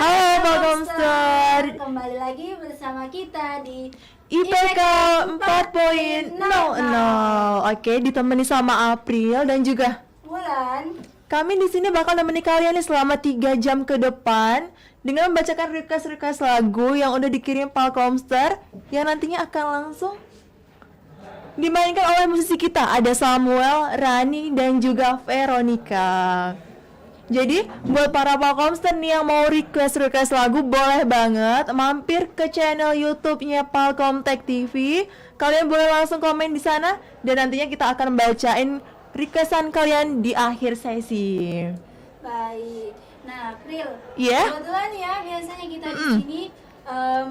Halo Pak Komster, kembali lagi bersama kita di IPK 4.00. Oke, ditemani sama April dan juga Bulan. kami di sini bakal nemeni kalian nih selama 3 jam ke depan dengan membacakan request lagu yang udah dikirim Pak Komster yang nantinya akan langsung dimainkan oleh musisi kita. Ada Samuel, Rani, dan juga Veronica. Jadi buat para Palkomster nih yang mau request lagu, boleh banget mampir ke channel YouTube-nya Palkom Tech TV. Kalian boleh langsung komen di sana dan nantinya kita akan bacain requestan kalian di akhir sesi. Baik. Nah, April. Iya? Kebetulan ya biasanya kita di sini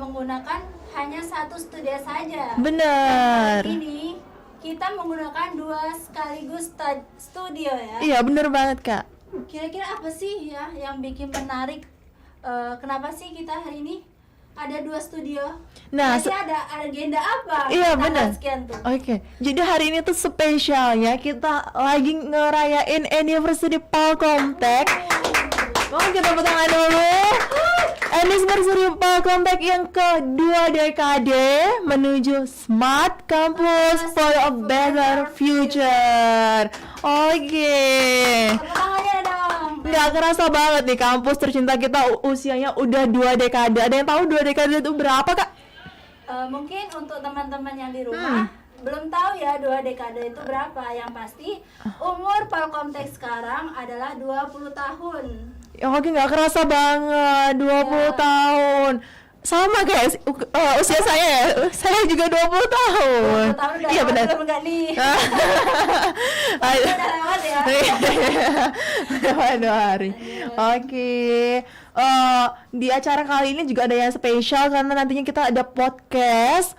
menggunakan hanya satu studio saja. Bener. Kali ini kita menggunakan 2 sekaligus studio ya. Iya, bener banget, Kak. Kira-kira apa sih ya yang bikin menarik? Kenapa sih kita hari ini ada 2 studio? Nah, Nanti ada agenda apa? Iya, Tanggal bener. sekian tuh. Oke, jadi hari ini tuh spesialnya kita lagi ngerayain anniversary Palkom Tech. Mau kita tepuk tangan dulu. Anniversary Palkom Tech yang kedua dekade menuju Smart Campus for a Better Future. Oke. Tepuk tangannya dong. Nggak kerasa banget nih kampus tercinta kita usianya udah 2 dekade. Ada yang tahu 2 dekade itu berapa, Kak? Mungkin untuk teman-teman yang di rumah belum tahu ya 2 dekade itu berapa. Yang pasti umur Palkom Tech sekarang adalah 20 tahun. Ya, oke, nggak kerasa banget 20 Ya. tahun. Sama guys, usia saya ya. Saya juga 20 tahun. 20 tahun udah Iya, lewat benar. belum nggak nih? Ayo. Udah lewat ya. Lewat 2 hari. Oke. Di acara kali ini juga ada yang spesial karena nantinya kita ada podcast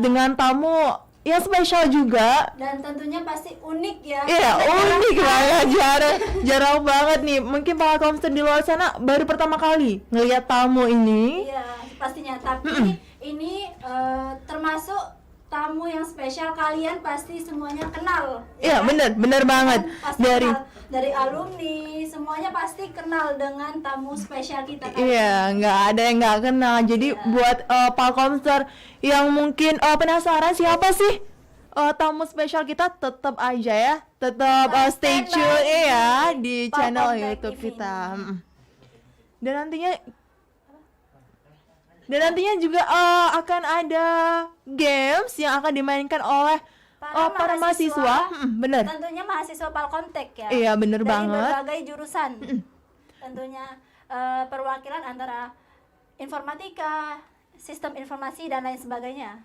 dengan tamu yang spesial juga. Dan tentunya pasti unik ya. Iya, unik banget, jarang banget nih. Mungkin para komster di luar sana baru pertama kali ngelihat tamu ini. Iya, pastinya. Tapi ini termasuk tamu yang spesial, kalian pasti semuanya kenal. Iya, kan? bener banget. Pasti Dari dari alumni, semuanya pasti kenal dengan tamu spesial kita. iya, nggak ada yang nggak kenal. Jadi buat para komster yang mungkin penasaran siapa sih tamu spesial kita, tetap aja ya, tetap stay Stand by tune di ya di channel Palkom Tech YouTube TV. kita. Dan nantinya juga akan ada games yang akan dimainkan oleh para mahasiswa. Bener. Tentunya mahasiswa Palkom Tech ya. Iya, bener dari banget. berbagai jurusan. Tentunya perwakilan antara informatika, sistem informasi dan lain sebagainya.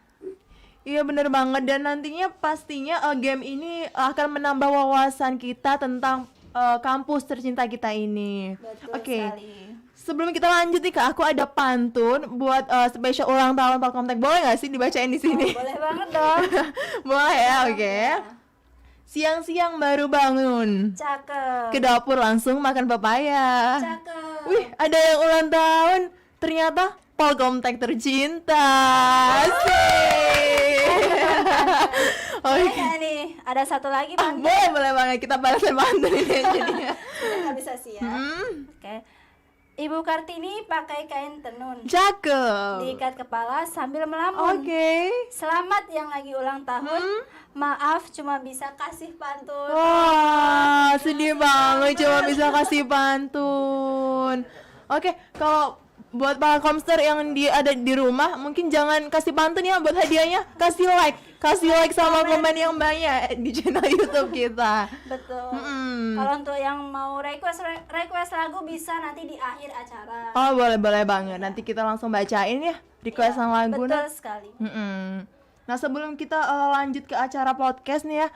Iya, bener banget. Dan nantinya pastinya game ini akan menambah wawasan kita tentang kampus tercinta kita ini. Betul Oke. sekali. Sebelum kita lanjut nih, Kak, aku ada pantun buat spesial ulang tahun Palkom Tech. Boleh nggak sih dibacain di sini? Boleh banget dong. Boleh ya, oke. Siang-siang baru bangun, Cakep. ke dapur langsung makan pepaya. Cakep. Wih, ada yang ulang tahun. Ternyata Palkom Tech tercinta. Asik. Boleh Oke. nggak nih? Ada satu lagi Bang. Boleh banget, kita balasan pantun ini jadinya. Nggak bisa sih ya. Oke. Ibu Kartini pakai kain tenun, Cakep. diikat kepala sambil melamun. Oke. Selamat yang lagi ulang tahun. Maaf cuma bisa kasih pantun. Wah, sedih banget cuma bisa kasih pantun. Oke, kalau buat para komster yang ada di rumah, mungkin jangan kasih pantun ya buat hadiahnya. Kasih like sama komen yang banyak di channel YouTube kita. Betul. Kalau untuk yang mau request lagu bisa nanti di akhir acara. Oh, boleh banget. Nanti kita langsung bacain ya requestan lagu. Betul sekali. Nah, sebelum kita lanjut ke acara podcast nih ya,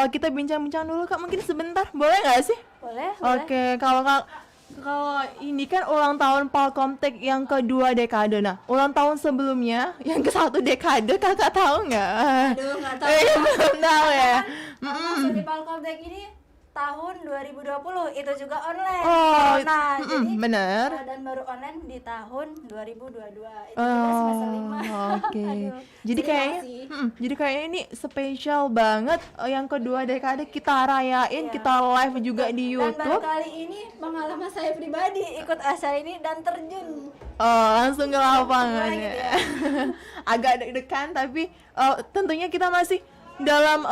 kita bincang-bincang dulu, Kak, mungkin sebentar. Boleh nggak sih? Boleh. Oke, kalau ini kan ulang tahun Palkom Tech yang kedua dekade. Nah, ulang tahun sebelumnya yang ke 1 dekade, Kakak tahu nggak? Aduh, nggak tahu. Belum tahu ya. Maksud di Palkom Tech ini tahun 2020 itu juga online. Oh, Nah, jadi bener. dan baru online di tahun 2022 itu juga semester 5. Oke. Aduh, Jadi kayaknya, makasih. jadi kayaknya ini spesial banget. Yang kedua dekade kita rayain, Iya, kita live juga di Dan baru YouTube. kali ini pengalaman saya pribadi ikut acara ini dan terjun. Oh, langsung ke lapangan Gitu ya. ya. Agak deg-degan tapi tentunya kita masih dalam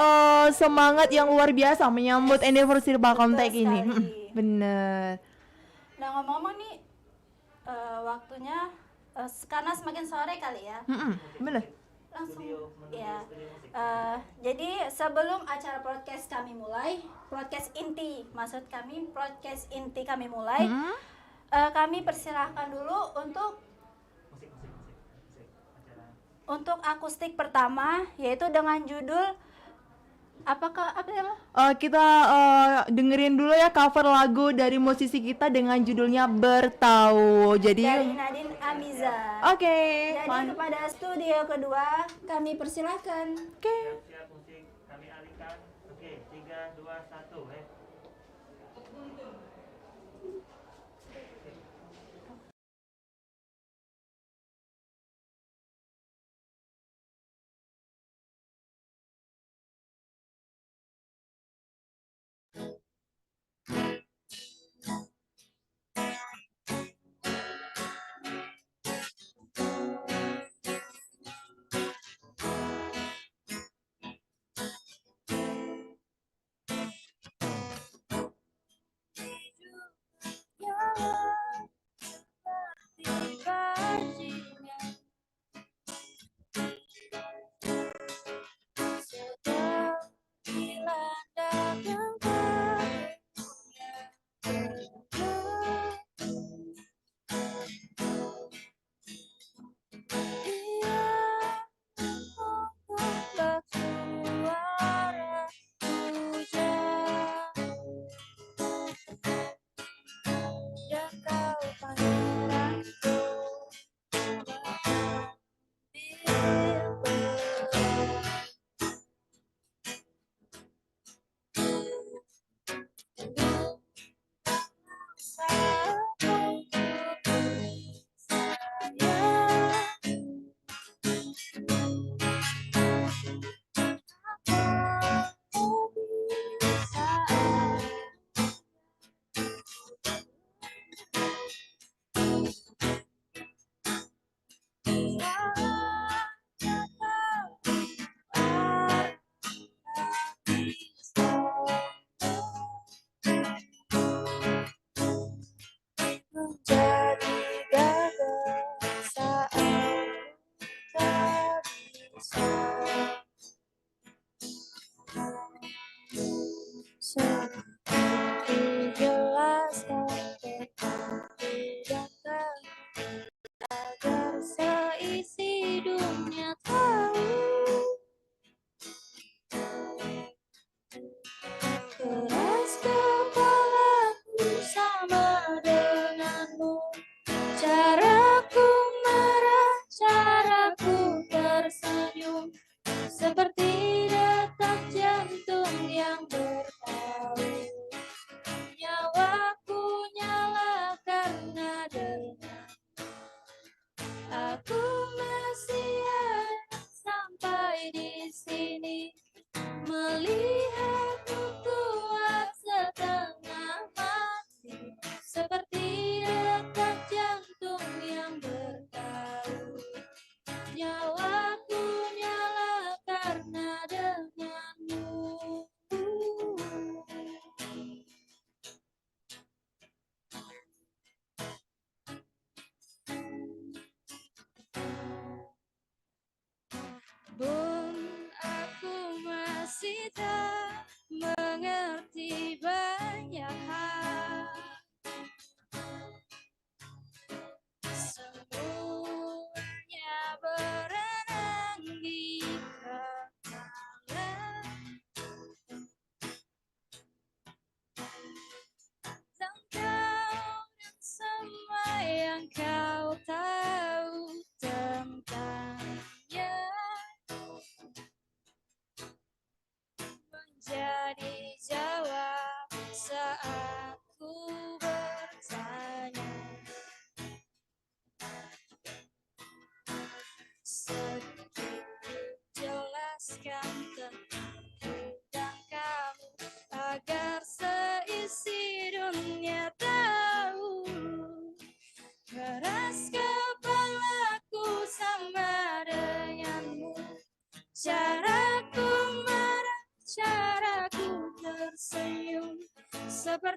semangat yang luar biasa menyambut anniversary Palkomtek ini. sekali. Bener. Nah, ngomong-ngomong nih waktunya karena semakin sore kali ya. Bener. Langsung ya. Jadi sebelum acara podcast kami mulai, podcast inti maksud kami podcast inti kami mulai, kami persilahkan dulu untuk akustik pertama, yaitu dengan judul apa ya? Kita dengerin dulu ya cover lagu dari musisi kita dengan judulnya Bertahu. Jadi Dari Nadine Amiza. oke, Jadi kepada studio kedua kami persilahkan. oke. Siap musik kami alihkan. Oke, 3, 2, 1.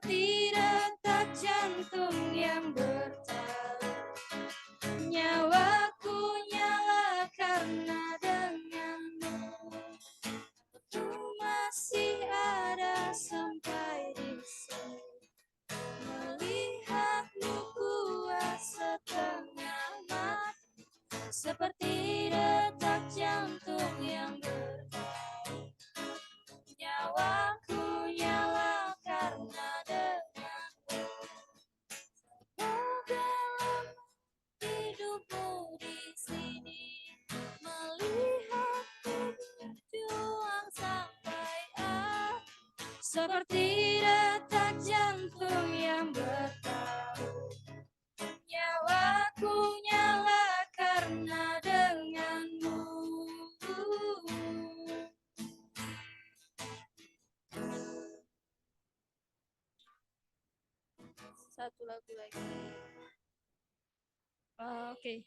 seperti detak jantung yang bertahan. Nyawaku nyala karena denganmu. Aku masih ada sampai di sini. Melihatmu kuat setengah mati, seperti detak jantung yang bertahan. Nyawaku nyala karena denganmu. Semoga hidupmu di sini, melihatmu berjuang sampai akhir, seperti detak jantung yang bertahan. Nyawaku nyala karena denganmu. Satu lagu lagi. Oke.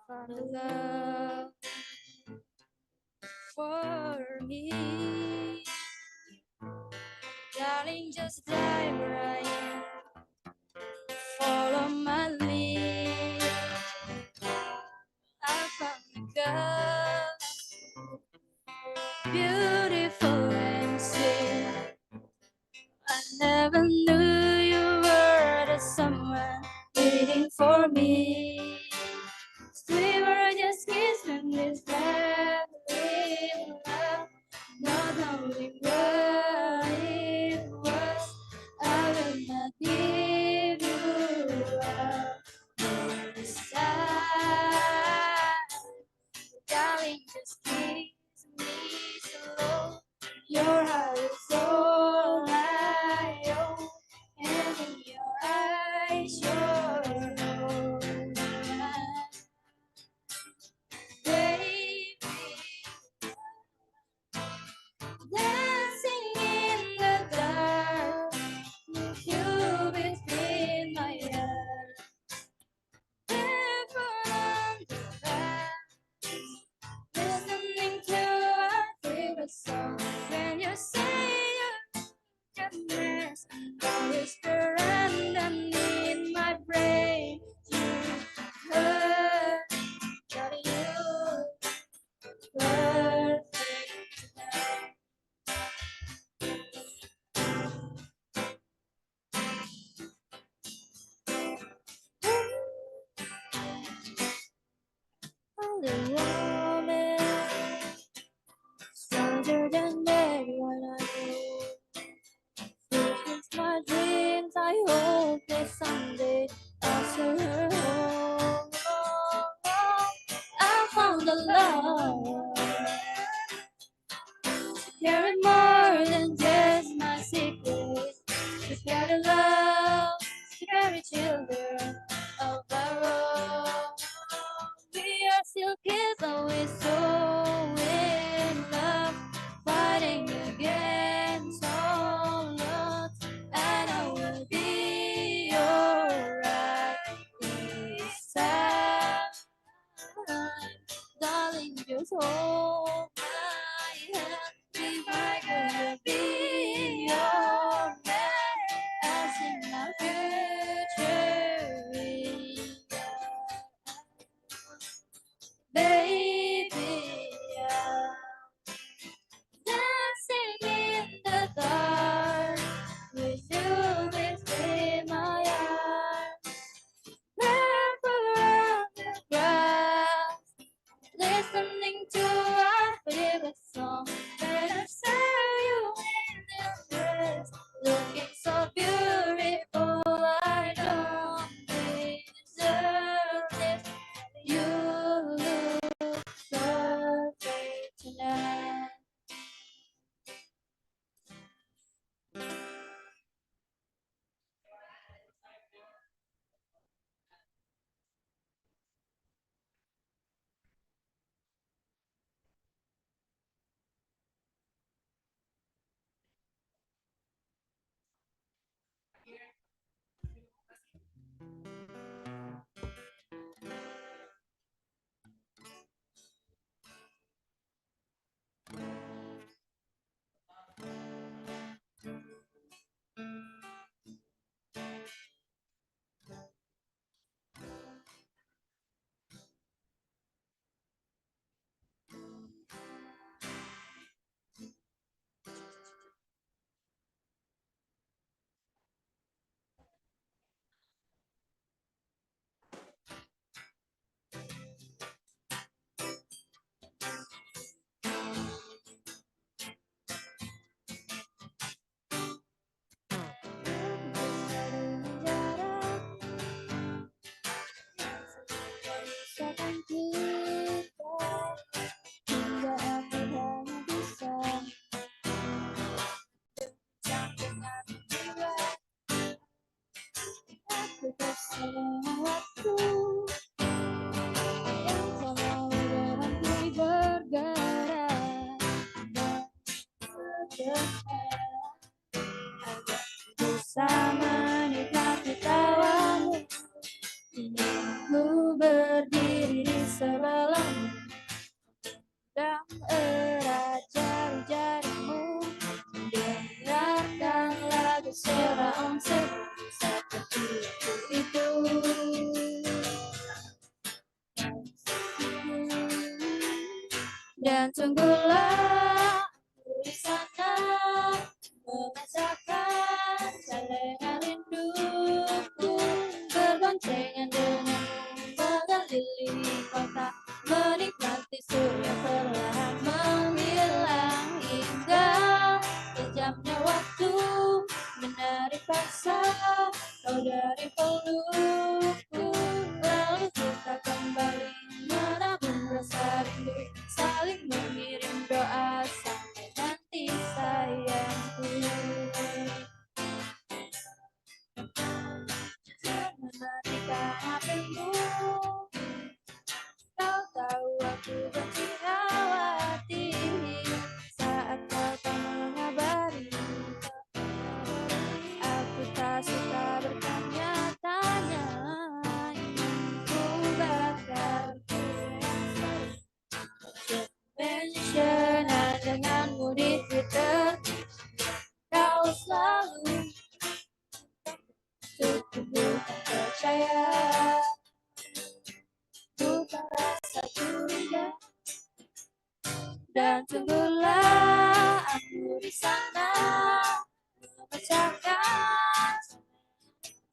Found a love for me, darling, just dive right in, follow my lead. I found a girl, beautiful and sweet. I never knew you were the someone waiting for me. We were just kids when we fell in love, not knowing what it was. I will not give you up this time, darling. Just kiss me slow. Your heart is all I own, and in your eyes, your own. Baby, dancing in the dark, with you between my arms, barefoot on the grass, listening to our favorite song. When you say your goodness, I whisper underneath my brain, you heard that you perfect. I'm the woman, stronger than everyone I know. Fulfills my dreams. I hope that someday I'll see her home. I found a love, carry more than just my secrets. To carry love, to carry children of our own. We are still kids, but we're so in love, fighting against all odds. And I will be alright this time, darling. Just hold my hand. If I could be your man, I'll see my future in your eyes. Baby, dancing in the dark with you between agar bisa menikmati tawamu. Ku berdiri di sebelahmu dan erat jari-jarimu, dengarkan lagu Seraong seperti itu. Dan tunggulah aku di sana memancarkan celengan rinduku, berboncengan denganmu mengelilingi kota, menikmati surya perlahan menghilang hingga kejamnya waktu menarik paksa kau dari pelukku, lalu kita kembali menabung rasa rindu, saling mengirim doa sampai nanti sayangku. Mematikan HP-mu, kau tahu aku benci khawatir saat kau tak mengabari. Aku tak suka bertanya-tanya, ku bakal mentionan denganmu di Twitter. Kau selalu tubuh percaya, ku tak rasa curiga. Dan tunggulah aku di sana memecahkan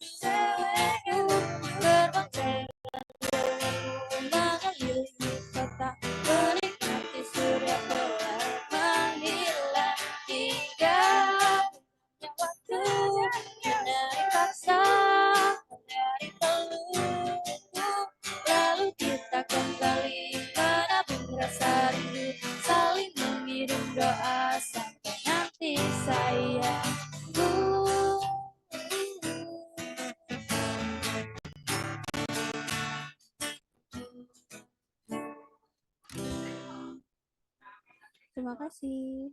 cewekku, berboncengan denganmu mengelilingi kota, menikmati surya perlahan menghilang hingga yang waktu menarik paksa dari pelukku, lalu kita kembali menabung rasa rindu, saling mengirim doa sampai nanti sayangku. Terima kasih.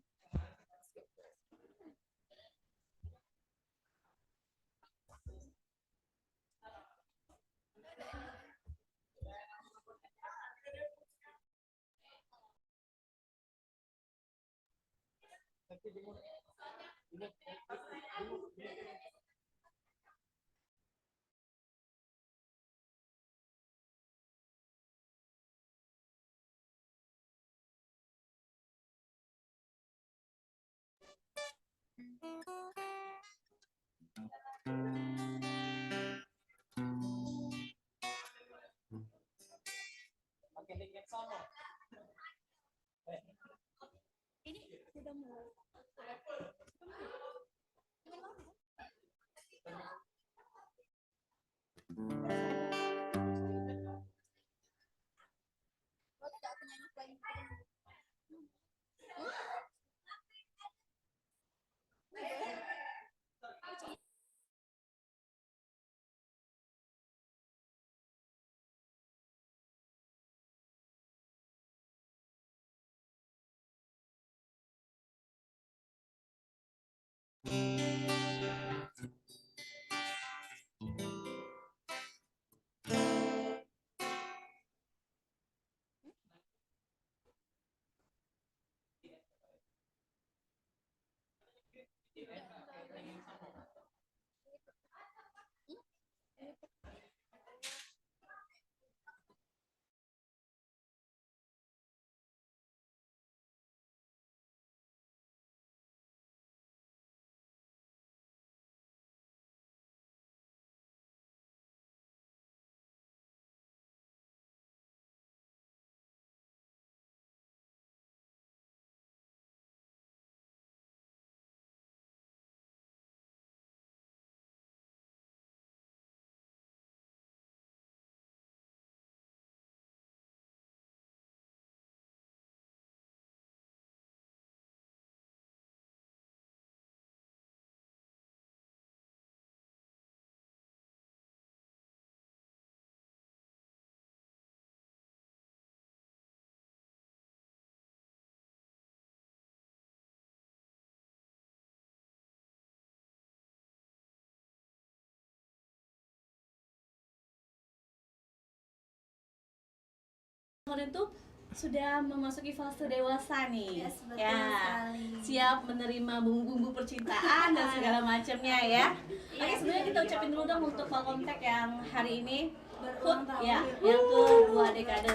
tahun itu sudah memasuki fase dewasa nih. Yes, betul Ya, sekali. siap menerima bumbu-bumbu percintaan dan segala macamnya ya. Oke, sebenarnya kita ucapin dulu dong untuk Palkomtek yang hari ini Berulang tahun. ya, yang ke-2 dekade.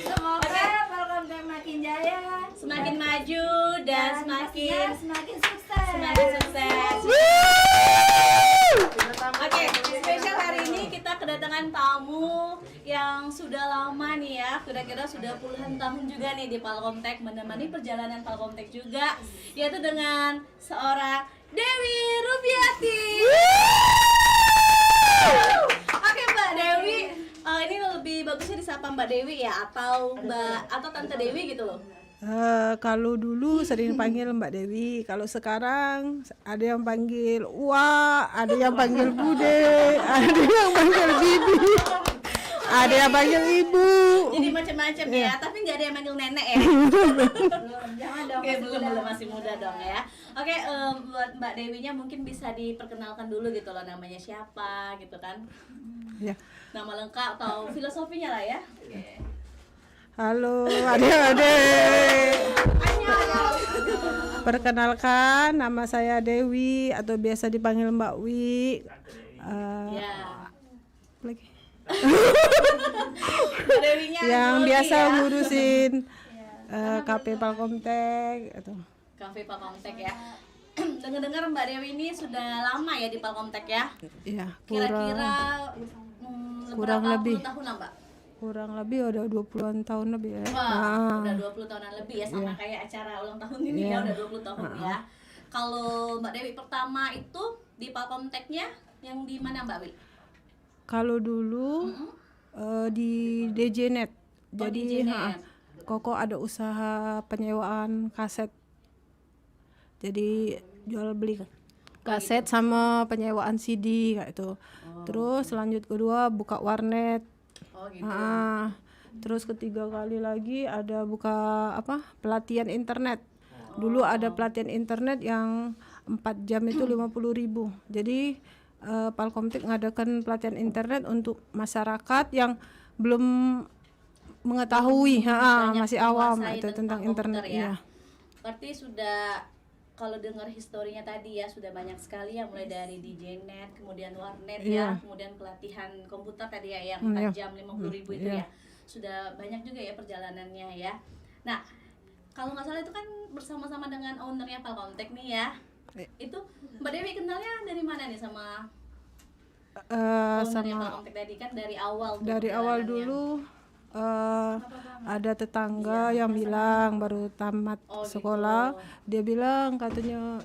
Semoga Palkomtek makin jaya Semakin maju dan pastinya semakin semakin sukses. sukses. Oke, spesial hari ini kita kedatangan tamu yang sudah lama nih ya, kira-kira sudah puluhan tahun juga nih di Palkomtek, menemani perjalanan Palkomtek juga, yaitu dengan seorang Dewi Rubiati. Oke Mbak Dewi, ini lebih bagusnya disapa Mbak Dewi ya, atau Tante Dewi gitu loh. Kalau dulu sering panggil Mbak Dewi, kalau sekarang ada yang panggil Wak, ada yang panggil Bude, ada yang panggil Bibi, ada yang panggil Ibu. Jadi macam-macam ya, tapi nggak ada yang manggil nenek ya. Jangan dong. Oke, belum masih muda dong ya. Oke, buat Mbak Dewinya mungkin bisa diperkenalkan dulu gitu loh, namanya siapa gitu kan. Ya. Nama lengkap atau filosofinya lah ya. Oke. Halo adik-adik. Perkenalkan, nama saya Dewi atau biasa dipanggil Mbak Wi. Ya. Lagi. Mbak Dewinya Yang grogi biasa ya. ngurusin KP Palkomtek atau Cafe Palkomtek ya. Dengar-dengar Mbak Dewi ini sudah lama ya di Palkomtek ya. ya Kira-kira kurang berapa lebih. puluh tahun lah Mbak? kurang lebih udah 20-an tahun lebih ya. Wah, udah 20 tahunan lebih ya, sama kayak acara ulang tahun ini ya, udah 20 tahun ya. Kalau Mbak Dewi pertama itu di Palkomteknya yang di mana Mbak Wi? Kalau dulu di DJNet. Jadi DJNet. Koko ada usaha penyewaan kaset. Jadi jual beli kaset sama penyewaan CD kayak itu. Terus lanjut kedua buka warnet. Oh gitu. Terus ketiga kali lagi ada buka pelatihan internet. Dulu ada pelatihan internet yang 4 jam itu 50.000. Jadi Palkomtek ngadakan pelatihan internet untuk masyarakat yang belum mengetahui, masih awam menguasai itu tentang internet komputer ya. ya. Berarti sudah, kalau dengar historinya tadi ya, sudah banyak sekali ya, mulai dari DJNet, kemudian warnet ya, kemudian pelatihan komputer tadi ya yang 4 jam 50.000 itu ya. Sudah banyak juga ya perjalanannya ya. Nah, kalau nggak salah itu kan bersama-sama dengan ownernya Palkomtek nih ya. Itu Mbak Dewi kenalnya dari mana nih sama ownernya Palkomtek tadi, kan dari awal tuh Dari awal perjalanannya. dulu ada tetangga yang bilang baru tamat sekolah, dia bilang katanya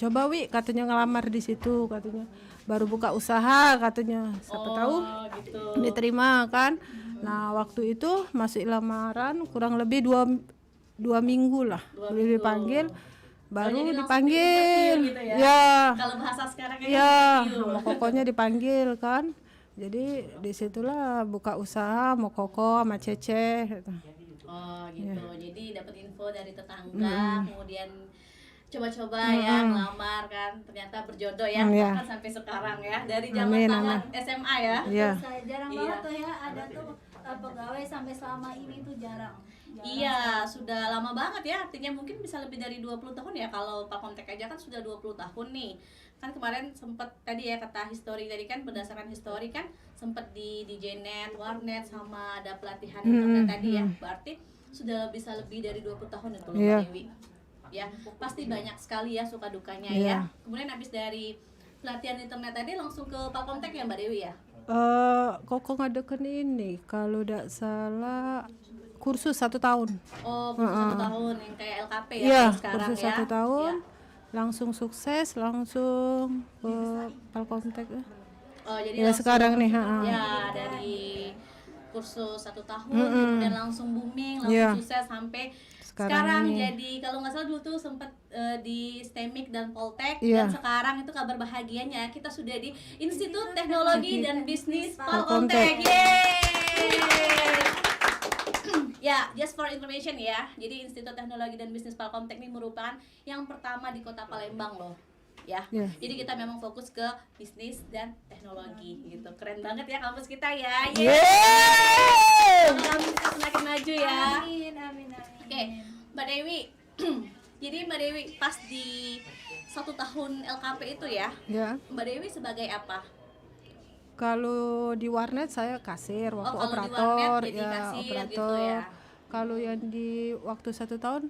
coba Wi, katanya ngelamar di situ, katanya baru buka usaha, katanya siapa tahu gitu. diterima kan. Nah waktu itu masih lamaran kurang lebih dua minggu lah, baru dipanggil, baru jadi langsung dipanggil di-interview gitu ya? ya Kalau bahasa sekarang kan ya interview. sama kokonya dipanggil kan. Jadi disitulah buka usaha mau Koko sama Cece gitu. Oh gitu. Jadi dapat info dari tetangga, kemudian coba-coba ya ngelamar kan, ternyata berjodoh ya, Iya. bahkan sampai sekarang ya, dari zaman Amin, tamat amin. SMA ya. Iya. Jarang Iya. banget tuh ya ada tuh pegawai sampai selama ini tuh jarang. Iya, sudah lama banget ya, artinya mungkin bisa lebih dari 20 tahun ya, kalau Palkomtek aja kan sudah 20 tahun nih. Kan kemarin sempat tadi ya kata histori tadi kan, berdasarkan histori kan sempat di DJNet, warnet, sama ada pelatihan internet tadi ya. Berarti sudah bisa lebih dari 20 tahun itu loh Iya. Mbak Dewi. Ya, pasti banyak sekali ya suka dukanya Iya. ya. Kemudian habis dari pelatihan internet tadi langsung ke Palkomtek ya Mbak Dewi ya? Koko ngadakan ini kalau tidak salah kursus 1 tahun. Oh, kursus 1 tahun yang kayak LKP ya Iya, kalau sekarang kursus ya. 1 tahun. Iya. Langsung sukses, langsung ke Palkomtek. Oh, jadi Ya langsung, sekarang nih, ya dari kursus 1 tahun kemudian langsung booming, langsung Iya. sukses sampai Sekarang sekarang ini. jadi, kalau nggak salah dulu tuh sempat di STEMIK dan Poltek, Iya. dan sekarang itu kabar bahagianya kita sudah di Institut Teknologi dan Bisnis Palkomtek. Palkomtek. Yeay. Ya, just for information ya. Jadi Institut Teknologi dan Bisnis Palkomtek ini merupakan yang pertama di Kota Palembang loh. ya. Iya. Jadi kita memang fokus ke bisnis dan teknologi gitu. Keren banget ya kampus kita ya. Yeay! Kampus kita semakin maju ya. Amin, amin, amin. Oke, Mbak Dewi. Jadi Mbak Dewi pas di 1 tahun LKP itu ya, Ya. Mbak Dewi sebagai apa? Kalau di warnet saya kasir, waktu kalau di operator warnet jadi ya kasir gitu operator. ya. Kalau yang di waktu 1 tahun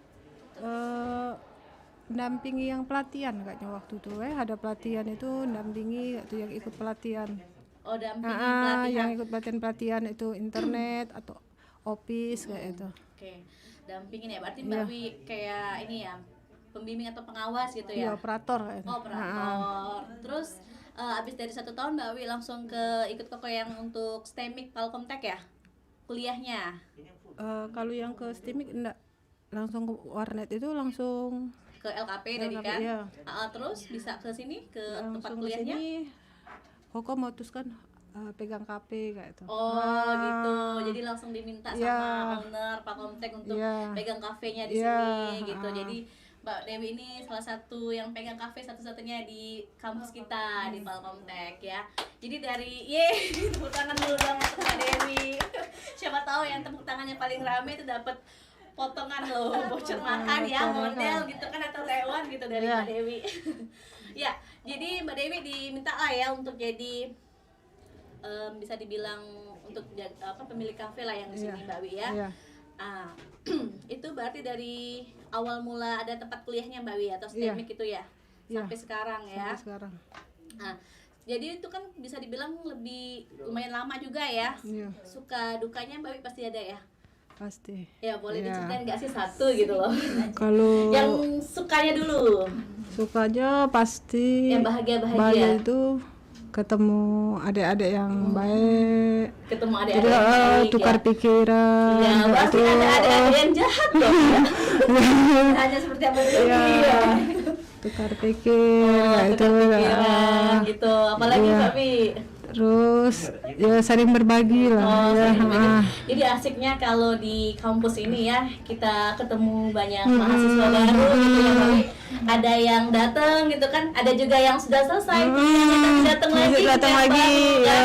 mendampingi yang pelatihan kayaknya waktu itu ada pelatihan itu mendampingi itu yang ikut pelatihan. Oh, dampingi pelatihan. Yang ikut pelatihan itu internet atau office kayak itu. Oke, dampingin ya. Berarti Mbak Dewi kayak ini ya, pembimbing atau pengawas gitu Iya, ya? operator kayak itu. Oh, operator. Terus abis dari 1 tahun Mbak Wi langsung ke ikut ke yang untuk STEMIC Palkomtek ya kuliahnya. Kalau yang ke STIMIK enggak, langsung ke warnet itu langsung Ke LKP tadi kan. iya. Terus bisa ke sini ke tempat langsung ke kuliahnya. sini. Koko memutuskan pegang KP kayak itu. Oh gitu, jadi langsung diminta Iya. sama owner Palkomtek untuk Iya. pegang kafenya di Iya, sini gitu. Jadi Mbak Dewi ini salah satu yang pegang kafe satu-satunya di kampus kita di Palkomtek ya. Jadi dari tepuk tangan dulu dong untuk Mbak Dewi. Siapa tahu yang tepuk tangannya paling rame itu dapat potongan loh, voucher makan ya, model gitu kan atau reward gitu dari Iya. Mbak Dewi. Ya, jadi Mbak Dewi diminta lah ya untuk jadi bisa dibilang untuk pemilik kafe lah yang di sini Mbak Wi ya. Iya. Itu berarti dari awal mula ada tempat kuliahnya Mbak Wi atau STEMIC itu ya Iya. sampai sekarang ya. Sampai sekarang. Nah, jadi itu kan bisa dibilang lebih lumayan lama juga ya. Iya, Suka dukanya Mbak Wi pasti ada ya. pasti. Ya boleh Iya. diceritain nggak sih satu gitu loh. Kalau Yang sukanya dulu, sukanya pasti yang bahagia-bahagia. itu ketemu adik-adik yang baik. Ketemu Jadi adik-adik yang baik, tukar ya. pikiran. Ya, pasti itu, ada adik-adik yang jahat loh. Hanya seperti apa itu. Iya. Tukar pikir itu Pikiran gitu. Apalagi Iya. Mbak Wi. terus ya saling berbagi lah ya. Saling berbagi. Jadi asiknya kalau di kampus ini ya kita ketemu banyak mahasiswa baru gitu ya Mbak Wi. Ada yang datang gitu kan, ada juga yang sudah selesai kuliahnya tapi datang lagi, gitu datang yang lagi baru, kan. ya.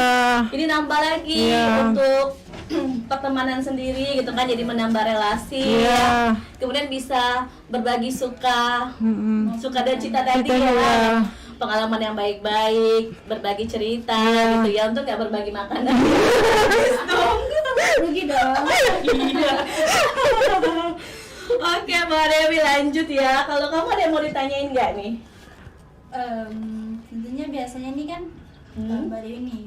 Jadi nambah lagi Iya. untuk pertemanan sendiri gitu kan, jadi menambah relasi Iya. ya. Kemudian bisa berbagi suka dan cita tadi Cita, ya. ya. Pengalaman yang baik-baik, berbagi cerita gitu ya, untuk nggak berbagi makanan. Rugi dong. Iya. Oke Mbak Dewi lanjut ya. Kalau kamu ada yang mau ditanyain nggak nih? Tentunya biasanya nih kan Mbak Dewi nih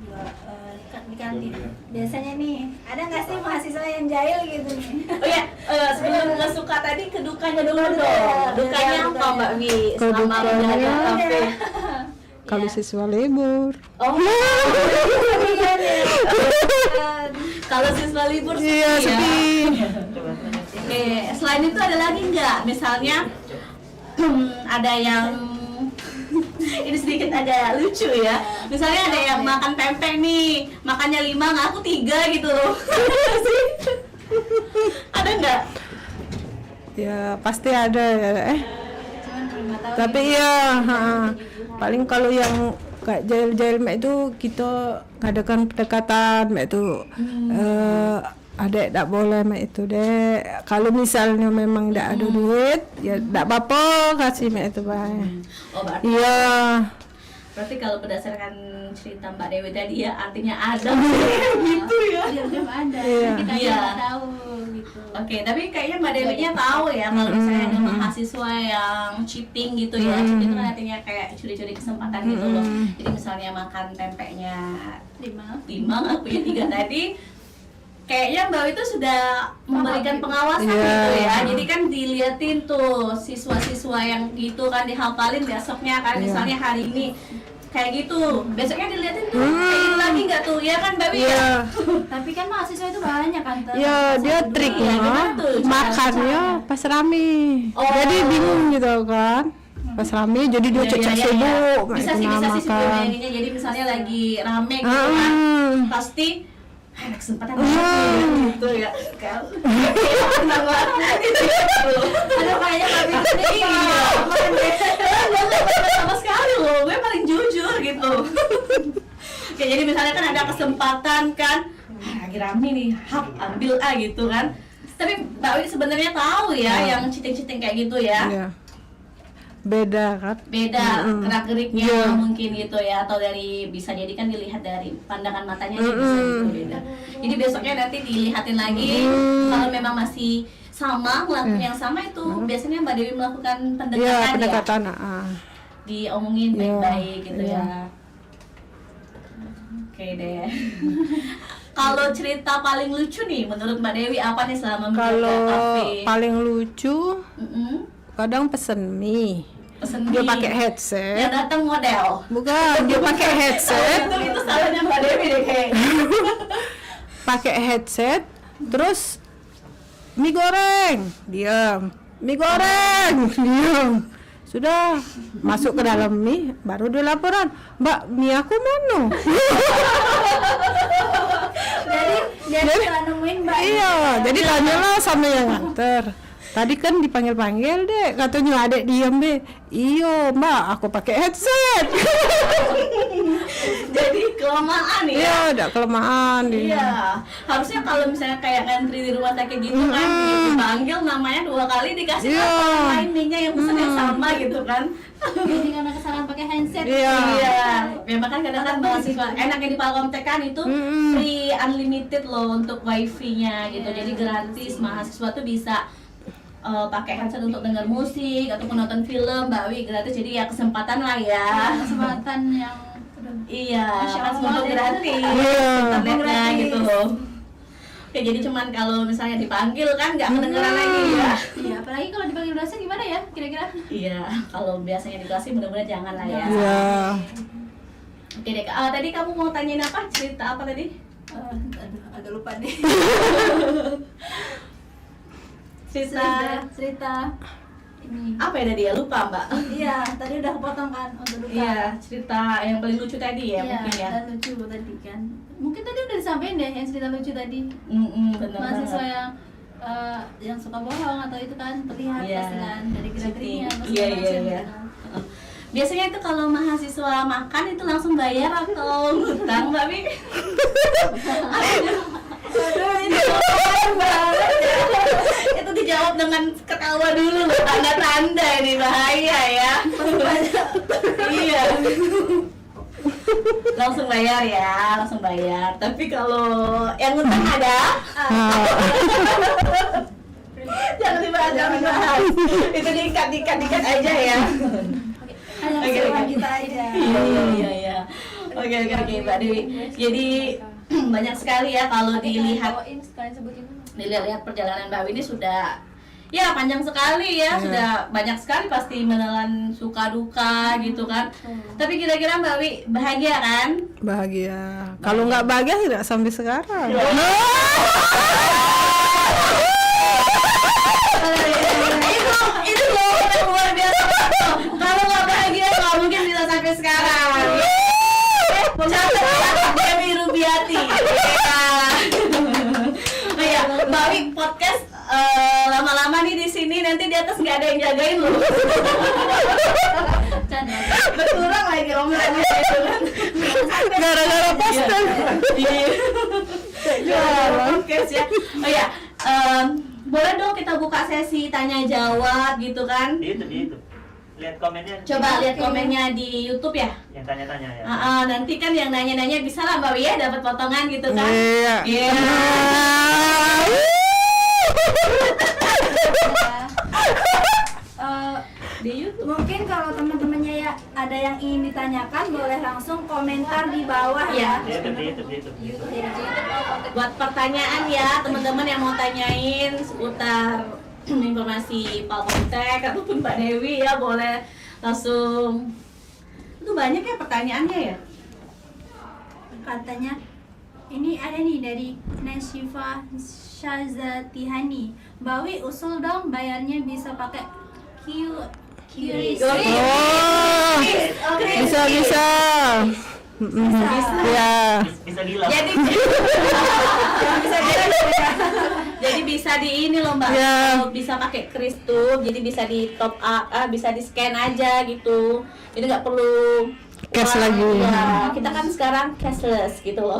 jual, di kantin. Biasanya nih ada nggak sih mahasiswa yang jahil gitu nih? Oh ya, sebelum nggak suka tadi kedukanya dulu dong. Iya, Dukanya iya, apa Mbak Wi selama Kedukanya- menjaga kafe? Kalau siswa libur Oh, kalau siswa libur iya sepi ya. sedih. Oke, selain itu ada lagi nggak? Misalnya ada yang ini sedikit agak lucu ya. Misalnya ada yang makan pempek nih, makannya 5 ngaku 3 gitu loh. Ada nggak? Ya pasti ada ya. Cuman belum tahu. Tapi ya paling kalau yang kayak jail-jail mek itu kita ngadakan pendekatan mek itu adek tak boleh mek itu dek. Kalau misalnya memang tidak ada duit ya tak apa-apa kasih mek itu baik. Oh, Iya. berarti kalau berdasarkan cerita Mbak Dewi tadi ya artinya ada gitu ya. Dia belum ada. Iya. Kita Iya. nggak tahu gitu. Oke, tapi kayaknya Mbak Dewinya tahu ya kalau misalnya ada mahasiswa yang cheating gitu ya. Cheating itu kan artinya kayak curi-curi kesempatan gitu loh. Jadi misalnya makan pempeknya 5 aku ya 3 tadi. Kayaknya Mbak itu sudah memberikan pengawasan Iya. gitu ya. Jadi kan diliatin tuh siswa-siswa yang gitu kan dihafalin besoknya kan. Misalnya hari ini kayak gitu, besoknya diliatin tuh kayak gitu lagi nggak tuh, ya kan Mbak Wi? Iya. Tapi kan mahasiswa itu banyak kan. Ya dia triknya gimana tuh cara- makannya pas rame. Oh. Jadi bingung gitu kan. Pas rame jadi dia cecak sibuk mek Bisa itu sih makan. sebenarnya. Jadi misalnya lagi rame gitu kan, pasti ada kesempatan gitu ya kan. Tenang banget gitu ya. Aduh kayaknya nggak bisa nih. Iya. Nggak sama sekali loh, gue paling jujur gitu. Kayak jadi misalnya kan ada kesempatan kan, lagi rame nih, hap ambil gitu kan. Tapi Mbak Wi sebenarnya tahu ya yang cheating-cheating kayak gitu ya. Iya. Beda kan? Beda gerak-geriknya mungkin gitu ya, atau dari bisa jadi kan dilihat dari pandangan matanya dia bisa gitu beda. Jadi besoknya nanti dilihatin lagi kalau memang masih sama melakukan yang sama itu biasanya Mbak Dewi melakukan pendekatan Iya, ya, pendekatan. diomongin baik-baik gitu ya. Oke deh. Kalau cerita paling lucu nih menurut Mbak Dewi apa nih selama menjaga Kalau kafe? paling lucu, kadang pesen mie. Pesen Dia mie. pakai headset. Yang datang model. Bukan, dia pakai headset. itu salahnya Mbak Dewi deh kayaknya. Pakai headset, terus mie goreng, diam. Mie goreng, diam. Sudah masuk ke dalam mie, baru dia laporan, Mbak, mie aku mana? Jadi dia bisa nemuin Mbak. Iya, jadi tanyalah sama yang nganter. Tadi kan dipanggil-panggil deh, katanya adek diam deh. Iyo Mbak, aku pakai headset. Jadi kelamaan ya. Iya, udah kelemahan dia. Iya, harusnya kalau misalnya kayak ngantri di rumah sakit gitu kan, dipanggil namanya 2 kali dikasih Iya. tahu orang lain mie-nya yang pesen yang sama gitu kan. Jadi karena kesalahan pakai handset. Iya. Iya, memang kan kadang-kadang mahasiswa enaknya di Palkomtek kan itu free unlimited loh untuk wifi-nya gitu. Jadi gratis, mahasiswa tuh bisa pakai headset untuk dengar musik ataupun nonton film, Mbak Wi gratis. Jadi ya kesempatan lah ya. Kesempatan yang Iya, Masya pas Allah, untuk deh. gratis Iya. internetnya gitu loh. Oke, jadi cuman kalau misalnya dipanggil kan nggak kedengeran lagi ya. Iya, apalagi kalau dipanggil dosen gimana ya kira-kira? Iya, kalau biasanya di kelas sih mudah-mudahan jangan lah ya. Iya. Oke deh, tadi kamu mau tanyain apa? Cerita apa tadi? Aduh, agak lupa nih. cerita ini. Apa ya tadi ya? Lupa Mbak. Iya, tadi udah kepotong kan untuk lupa. Iya, cerita yang paling lucu tadi ya mungkin ya. Dan lucu tadi kan. Mungkin tadi udah disampaikan deh yang cerita lucu tadi. Benar Mahasiswa banget. yang suka bohong atau itu kan terlihat Iya, pasti kan dari gerak-geriknya atau Iya, segala iya, macam iya. gitu. Biasanya itu kalau mahasiswa makan itu langsung bayar atau ngutang Mbak Mi? Aduh, ini keren banget ya. Itu dijawab dengan ketawa dulu loh, tanda-tanda ini bahaya ya. Iya. Langsung bayar ya, langsung bayar. Tapi kalau yang ngutang ada, jangan dibahas. Itu diikat aja ya. Hanya Oke, keseruan oke. kita aja. Iya. Oke Mbak Dewi. Jadi banyak sekali ya kalau dilihat Sekalian sebutin dulu. dilihat perjalanan Mbak Wi ini sudah ya panjang sekali ya, sudah banyak sekali pasti menelan suka duka gitu kan. Tapi kira-kira Mbak Wi bahagia kan? Bahagia. Kalau nggak bahagia tidak sampai sekarang. Itu loh yang luar biasa. Kalau nggak bahagia nggak mungkin bisa sampai sekarang. Catat Dewi Rubiati. Oh ya, Mbak Wi podcast lama-lama nih di sini nanti di atas nggak ada yang jagain loh. Berkurang lagi rombongannya gitu kan. Gara-gara poster. Iya, podcast ya. Oh ya, boleh dong kita buka sesi tanya jawab gitu kan? Di YouTube. Lihat komennya. Coba lihat komennya di YouTube ya. Yang tanya-tanya ya. Nanti kan yang nanya-nanya bisa lah Mbak Wi ya dapat potongan gitu kan? Iya. Iya. Di YouTube. Mungkin kalau teman-temannya ya ada yang ingin ditanyakan boleh langsung komentar di bawah Iya. ya. Di YouTube. Buat pertanyaan ya teman-teman yang mau tanyain seputar informasi Palkomtek ataupun Mbak Dewi ya boleh langsung. Itu banyak ya pertanyaannya ya. Katanya ini ada nih dari Nasyifa Syazatihani. Mbak Wi usul dong bayarnya bisa pakai QRIS. Oh, bisa. Ya. Bisa bilang. Jadi jadi bisa di ini loh Mbak. Ya. Kalau bisa pakai kris tuh, jadi bisa di top up, bisa di scan aja gitu. Jadi nggak perlu Cash lagi. Ya, kita kan sekarang cashless gitu loh.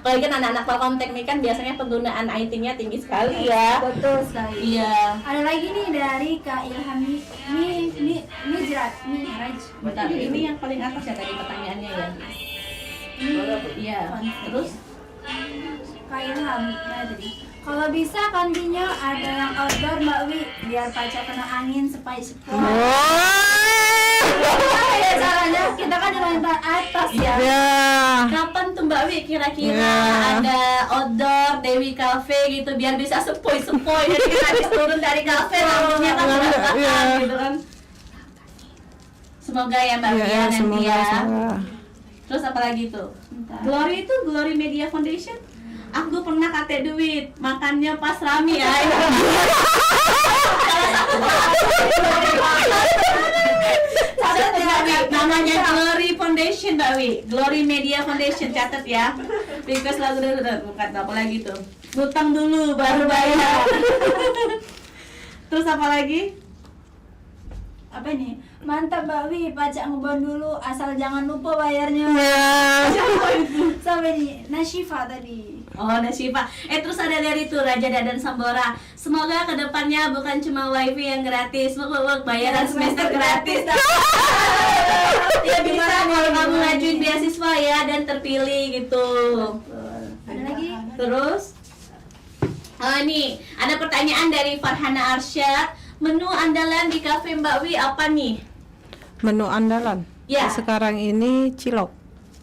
Apalagi kan anak-anak Telkomtek nih kan biasanya penggunaan IT-nya tinggi sekali ya. Betul sekali. Iya. Ada lagi nih dari Kak Ilhami. Ini Jerat, nih Raj. Bentar, ini yang paling atas ya tadi pertanyaannya ya. Iya. Terus Kak Ilham, ya tadi. Kalau bisa kantinnya ada yang outdoor Mbak Wi, biar pacar kena angin sepoi-sepoi. Ya caranya kita kan di lantai atas ya. Ya. kapan tuh Mbak Wi kira-kira Ya. ada outdoor Dewi Cafe gitu biar bisa sepoi-sepoi jadi kita habis turun dari kafe lampunya kan berantakan Ya. gitu kan. Semoga ya Mbak Wi Ya, nanti semoga, ya. semoga. Terus apa lagi tuh? Glory itu Glory Media Foundation. Aku pernah kate duit, makannya pas rame ya. Catat ya, Wi. Namanya Glory Foundation, Mbak Wi. Glory Media Foundation, catat ya. Request lagu dulu, bukan apa lagi tuh. Ngutang dulu baru bayar. Terus apa lagi? Apa nih? Mantap Mbak Wi, pajak ngebon dulu asal jangan lupa bayarnya. Sampai nih Nashifa tadi. Oh, ada Syifa. Terus ada dari tuh Raja Dadan Sambora. Semoga kedepannya bukan cuma wifi yang gratis, bayaran semester gratis. Ya bisa kalau kamu ngajuin beasiswa ya dan terpilih gitu. Ada lagi? Terus, nih ada pertanyaan dari Farhana Arsyad. Menu andalan di kafe Mbak Wi apa nih? Menu andalan. Ya. Sekarang ini cilok.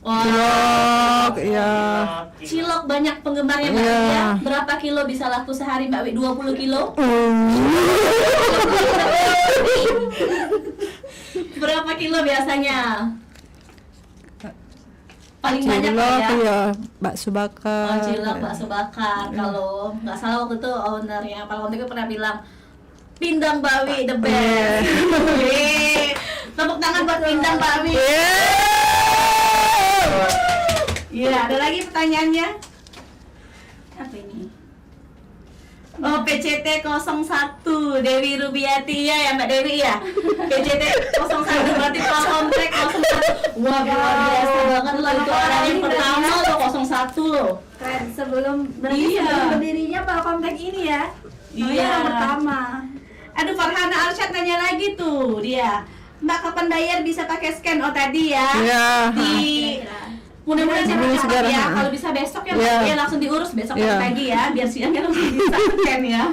Wah, Cilok, ya. cilok banyak penggemarnya Mbak Wi Iya. ya. Berapa kilo bisa laku sehari Mbak Wi? 20 kilo? Berapa kilo biasanya? Paling banyak Cilok, ya? ya. Bakso bakar. Oh, cilok, bakso bakar. Kalau nggak salah waktu itu ownernya Pak Kontek pernah bilang Pindang Mbak Wi the best. Yeay. Tepuk tangan buat Pindang Mbak Wi. Iya, ada lagi pertanyaannya? Apa ini? Oh, PCT 01 Dewi Rubiati ya Mbak Dewi ya. PCT 01 berarti Pak Komplek 01. Wah, luar biasa banget loh itu orang yang pertama loh 01 loh. Keren, sebelum Iya. sebelum berdirinya Pak Komplek ini ya. Iya. Yang pertama. Aduh, Farhana Arsyad nanya lagi tuh dia. Mbak kapan bayar bisa pakai scan? Oh tadi ya. Ya. Di mudah-mudahan Ini cepat sekarang, ya. ha. Kalau bisa besok ya, Iya. Mbak, ya langsung diurus besok Iya. pagi ya, biar siangnya langsung bisa scan ya.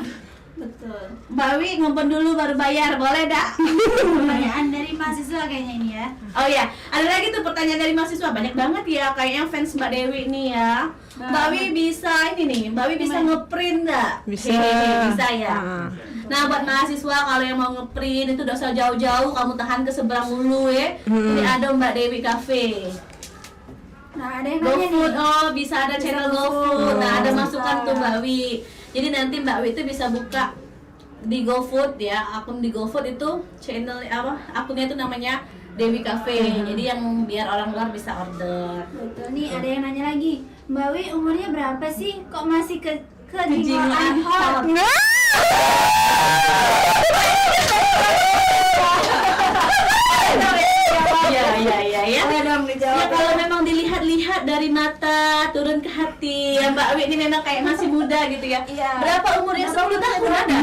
Betul. Mbak Wi ngumpul dulu baru bayar, boleh dak? Pertanyaan dari mahasiswa kayaknya ini ya. Oh ya, ada lagi tuh pertanyaan dari mahasiswa banyak banget ya, kayaknya fans Mbak Dewi nih ya. Mbak Wi bisa ini nih, Mbak Wi bisa ngeprint nggak? Bisa. Hehehe, bisa ya. Ah. Nah buat mahasiswa kalau yang mau ngeprint itu udah usah jauh-jauh, kamu tahan ke seberang dulu ya. Ini ada Mbak Dewi Cafe. Nah, ada yang nanya nih. GoFood, oh bisa ada channel GoFood. Nah ada masukan tuh Mbak Wi. Jadi nanti Mbak Wi itu bisa buka di GoFood ya, akun di GoFood itu channel apa? Akunnya itu namanya Dewi Cafe. Jadi yang biar orang luar bisa order. Betul nih, ada yang nanya lagi. Mbak Wi umurnya berapa sih? Kok masih Kejiwaan kejiwaan hot? hot. Iya. Boleh dong Ya dijawab. kalau memang dilihat-lihat dari mata turun ke hati, ya Mbak Wi ini memang kayak masih muda gitu ya. Iya. Berapa umurnya? 10 tahun ada?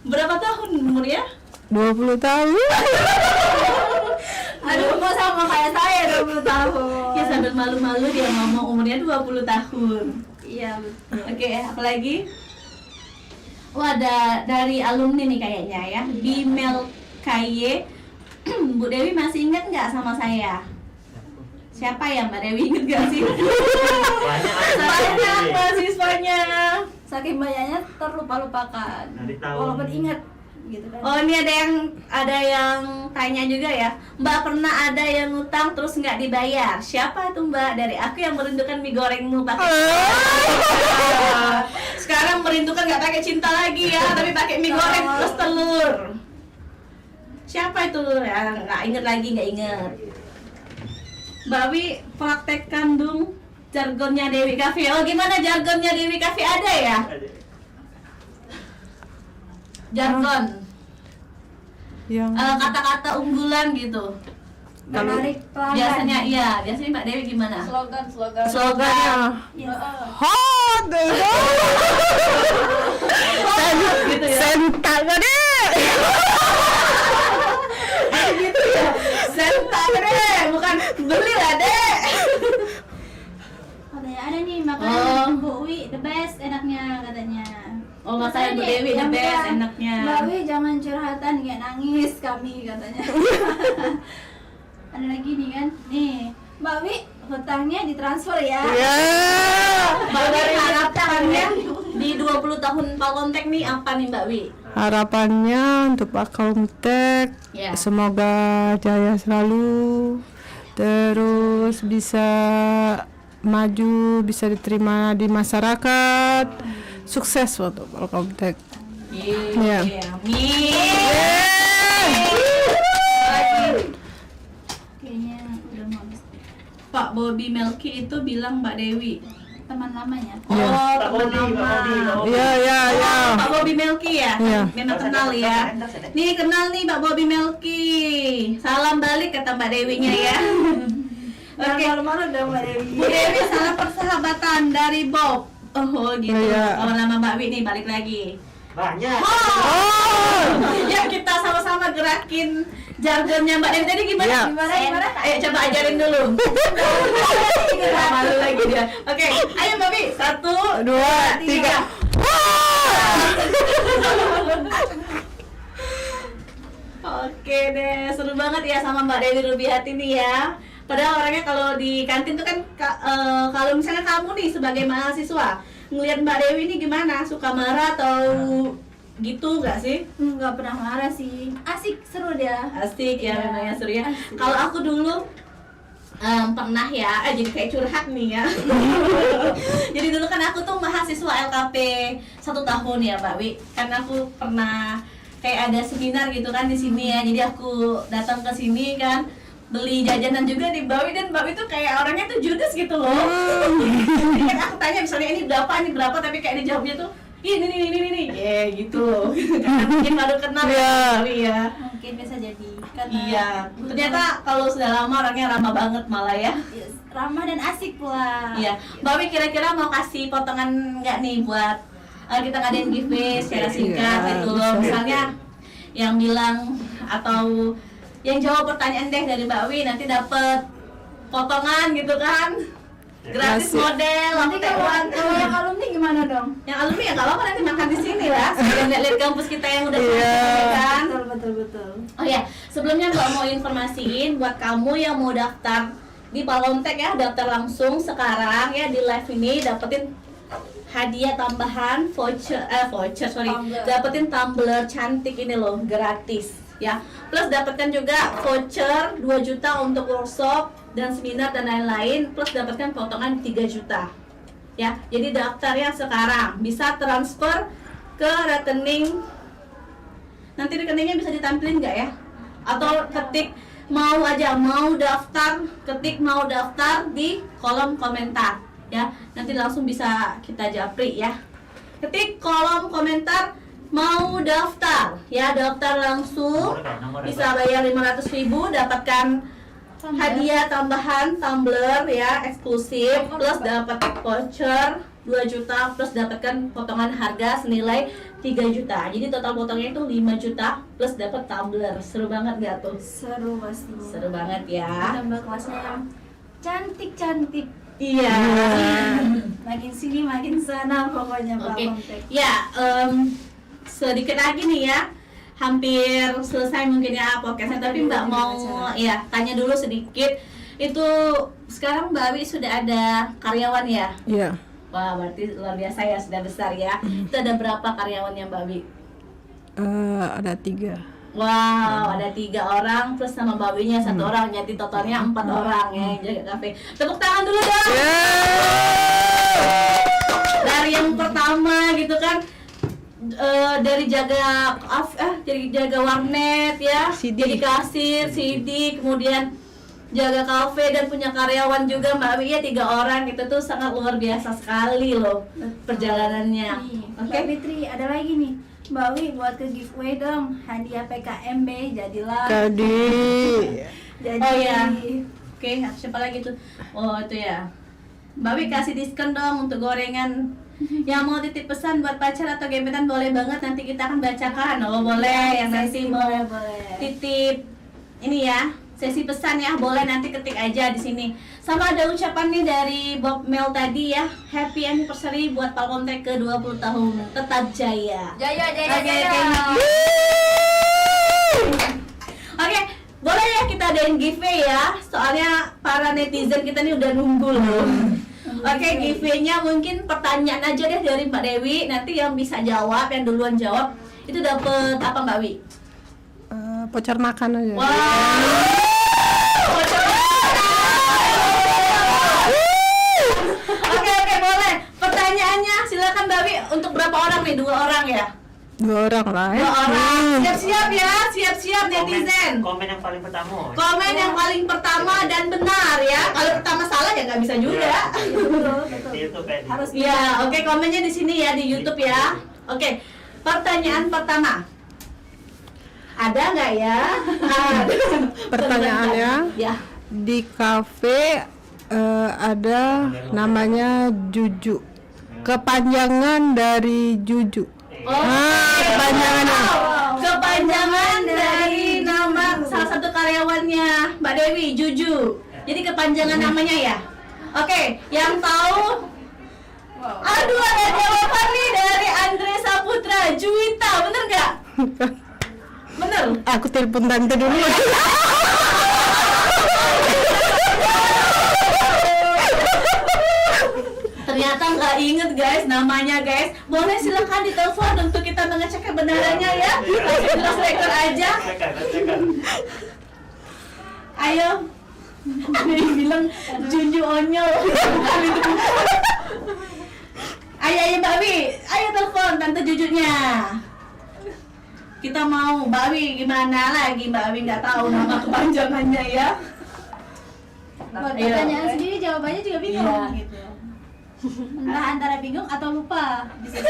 Berapa tahun umurnya? 20 tahun. Aduh, kok sama kayak saya 20 tahun. Ya sambil malu-malu dia ngomong umurnya 20 tahun. Iya, betul. Oke, apalagi? Oh ada dari alumni nih kayaknya ya, Bimel KY. Bu Dewi masih ingat nggak sama saya? Siapa ya Mbak Dewi, inget nggak sih? Banyak mahasiswanya. Saking banyaknya terlupa-lupakan. Dari tahun- Walaupun ingat gitu kan. Oh ini ada yang tanya juga ya, Mbak pernah ada yang ngutang terus nggak dibayar? Siapa tuh Mbak? Dari aku yang merindukan mie gorengmu pakai. Sekarang merindukan nggak pakai cinta lagi ya, tapi pakai mie goreng plus telur. Siapa itu? Ya, nggak inget lagi, nggak inget. Mbak Wi, praktekkan dong jargonnya Dewi Cafe. Oh, gimana jargonnya Dewi Cafe, ada ya? Jargon, Yang kata-kata unggulan gitu. Menarik pelanggan. Biasanya, iya. Biasanya Mbak Dewi gimana? Slogan. slogannya Ya. hot Gitu ya. sentak deh. Gitu ya. Sentak deh, bukan beli lah deh. Katanya ada nih makanan Bu Wi the best enaknya katanya. Oh, makanan Bu Dewi the best enaknya. Mbak Wi jangan curhatan kayak nangis kami katanya. Ada lagi nih kan, nih Mbak Wi hutangnya ditransfer ya. Mbak Wi harapannya di 20 tahun Palkontek nih apa nih Mbak Wi? Harapannya untuk Pak Komtek Ya. semoga jaya selalu, terus bisa maju, bisa diterima di masyarakat, sukses untuk Pak Komtek. Iya. Amin. Kayaknya udah mau habis. Pak Bobby Melki itu bilang Mbak Dewi. Teman lamanya. Oh, Pak teman Bobby, Pak Bobby, Pak lama. Bobby. Iya. Pak Bobby Melki ya? Iya. Memang kenal ya. Nih kenal nih Pak Bobby Melki. Salam balik kata Mbak Dewinya ya. Oke. Malu-malu dong Mbak Dewi. Bu Dewi salam persahabatan dari Bob. Oh gitu. Iya. Kawan lama Mbak Wi nih balik lagi. Banyak. Ya kita sama-sama gerakin jargonnya Mbak Dewi tadi gimana? Iya. Gimana? Ayo coba ajarin dulu. Malu lagi dia. Oke, ayo Mbak Wi. 1, 2, 3. Oke deh, seru banget ya sama Mbak Dewi Rubiati nih ya. Padahal orangnya kalau di kantin tuh kan kalau misalnya kamu nih sebagai mahasiswa ngelihat Mbak Dewi ini gimana? Suka marah atau gitu nggak sih? Nggak pernah marah sih. Asik, seru dia. Asik ya, Iya. memangnya seru ya. Asik. Kalau aku dulu pernah ya, jadi kayak curhat nih ya. Jadi dulu kan aku tuh mahasiswa LKP 1 tahun ya Mbak Wi. Kan aku pernah kayak ada seminar gitu kan di sini ya. Jadi aku datang ke sini kan beli jajanan juga di Mbak Wi, dan Mbak Wi tuh kayak orangnya tuh judes gitu loh. Jadi kan aku tanya misalnya ini berapa, tapi kayak dia jawabnya tuh ini, ya gitu. Karena mungkin baru kenal ya Mbak Wi ya. Mungkin bisa jadi. Karena Iya, ternyata kalau sudah lama orangnya ramah banget malah ya. yes, ramah dan asik pula. Iya, Mbak Wi kira-kira mau kasih potongan nggak nih buat kita ngadain giveaway secara singkat Iya, gitu loh. Misalnya yang bilang atau yang jawab pertanyaan deh dari Mbak Wi nanti dapat potongan gitu kan. Gratis Kasih. model, Nanti lantai one. kalau yang alumni gimana dong? Yang alumni ya nggak apa-apa, nanti makan di sini lah. Biar lihat kampus kita yang udah Iya. selesai kan. Betul. Oh ya, sebelumnya Mbak mau informasiin buat kamu yang mau daftar di Palkontek ya, daftar langsung sekarang ya di live ini, dapetin hadiah tambahan voucher, Tumbler. dapetin tumbler cantik ini loh, gratis ya. Plus dapatkan juga voucher 2 juta untuk workshop dan seminar dan lain-lain, plus dapatkan potongan 3 juta. Ya, jadi daftarnya sekarang, bisa transfer ke rekening. Nanti rekeningnya bisa ditampilin nggak ya? Atau ketik mau daftar, ketik mau daftar di kolom komentar ya. Nanti langsung bisa kita japri ya. Ketik kolom komentar mau daftar ya, daftar langsung. Bisa bayar 500.000, dapatkan hadiah tambahan tumbler ya eksklusif, plus dapat voucher 2 juta, plus dapatkan potongan harga senilai 3 juta. Jadi total potongnya itu 5 juta plus dapat tumbler. Seru banget gak tuh? Seru pasti. Seru banget ya. Tambah kelasnya yang cantik. Iya. Makin sini makin sana pokoknya Pak Oke. Komtek. Ya, sedikit lagi nih ya. Hampir selesai mungkin ya podcastnya, tapi Mbak mau ya tanya dulu sedikit. Itu sekarang Mbak Wi sudah ada karyawan ya? Iya. Wah, berarti luar biasa ya, sudah besar ya. Itu ada berapa karyawannya Mbak Wi? Ada 3. Wow, ada 3 orang plus sama Mbak Winya 1 orang, jadi totalnya 4 orang ya yang jaga kafe. Tepuk tangan dulu dong. Dari yang pertama gitu kan, dari jaga warnet ya, CD. jadi kasir, CD, kemudian jaga kafe dan punya karyawan juga Mbak Wi ya 3 orang, itu tuh sangat luar biasa sekali loh perjalanannya. Oke, Mbak Fitri, ada lagi nih. Mbak Wi buat ke giveaway dong, hadiah PKMB jadilah. Tadi Jadi Oh ya, oke, siapa lagi tuh? Oh itu ya, Mbak Wi kasih diskon dong untuk gorengan. Yang mau titip pesan buat pacar atau gebetan boleh banget, nanti kita akan bacakan. Oh boleh, yang nanti mau boleh. titip ini ya, sesi pesan ya, boleh nanti ketik aja di sini. Sama ada ucapan nih dari Bob Mel tadi ya, happy anniversary buat Palkomtek ke 20 tahun, tetap jaya. Jaya, jaya, Oke, jaya. Oke, boleh ya kita adain giveaway ya, soalnya para netizen kita nih udah nunggu loh. Oke, giveaway-nya mungkin pertanyaan aja deh dari Mbak Dewi, nanti yang bisa jawab, yang duluan jawab itu dapet apa Mbak Wi? voucher makan aja. Wow. Oke, boleh. Pertanyaannya silakan Mbak Wi, untuk berapa orang nih? 2 orang ya? 2 orang lah. 2 orang. Siap-siap ya, siap-siap netizen. Komen yang paling pertama. Komen yang paling pertama dan benar ya. Kalau pertama salah ya nggak bisa juga. Di YouTube ya. Harus Iya, oke, komennya di sini ya di YouTube ya. Oke. Pertanyaan pertama. Ada nggak ya? Ada. Pertanyaannya, Ya. di kafe ada namanya Juju. Kepanjangan dari Juju. Kepanjangannya. Kepanjangan dari nama salah satu karyawannya Mbak Dewi, Juju. Jadi kepanjangan namanya ya. Oke, yang tahu? Aduh, ada jawaban nih dari Andre Saputra, Juwita, bener nggak? Bener. Aku telepon tante dulu. Ternyata nggak inget guys namanya guys. Boleh silakan ditelepon untuk kita mengecek kebenarannya ya. Langsung jelas record aja. Silakan. Ayo. Ada yang bilang Junju Onyol. Ayo Mbak Wi, ayo telepon tante Jujunya. Kita mau Mbak Wi, gimana lagi Mbak Wi nggak tahu nama kepanjangannya ya. Buat Ayo. pertanyaan sendiri jawabannya juga bingung. Iya gitu. Entah antara bingung atau lupa. Bisa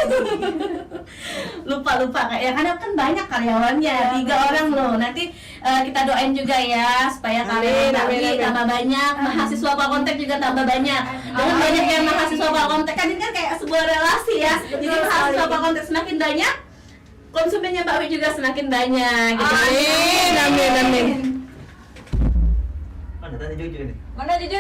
lupa kayak karena kan banyak karyawannya, 3 orang loh. Nanti kita doain juga ya supaya karyawan Mbak tambah banyak, mahasiswa Palkomtek juga tambah banyak. Dengan banyak yang mahasiswa Palkomtek kan ini kan kayak sebuah relasi ya. Jadi mahasiswa Palkomtek semakin banyak, konsumennya Mbak Wi juga semakin banyak gitu. Amin. Mana tadi jujur ini? Mana Juju?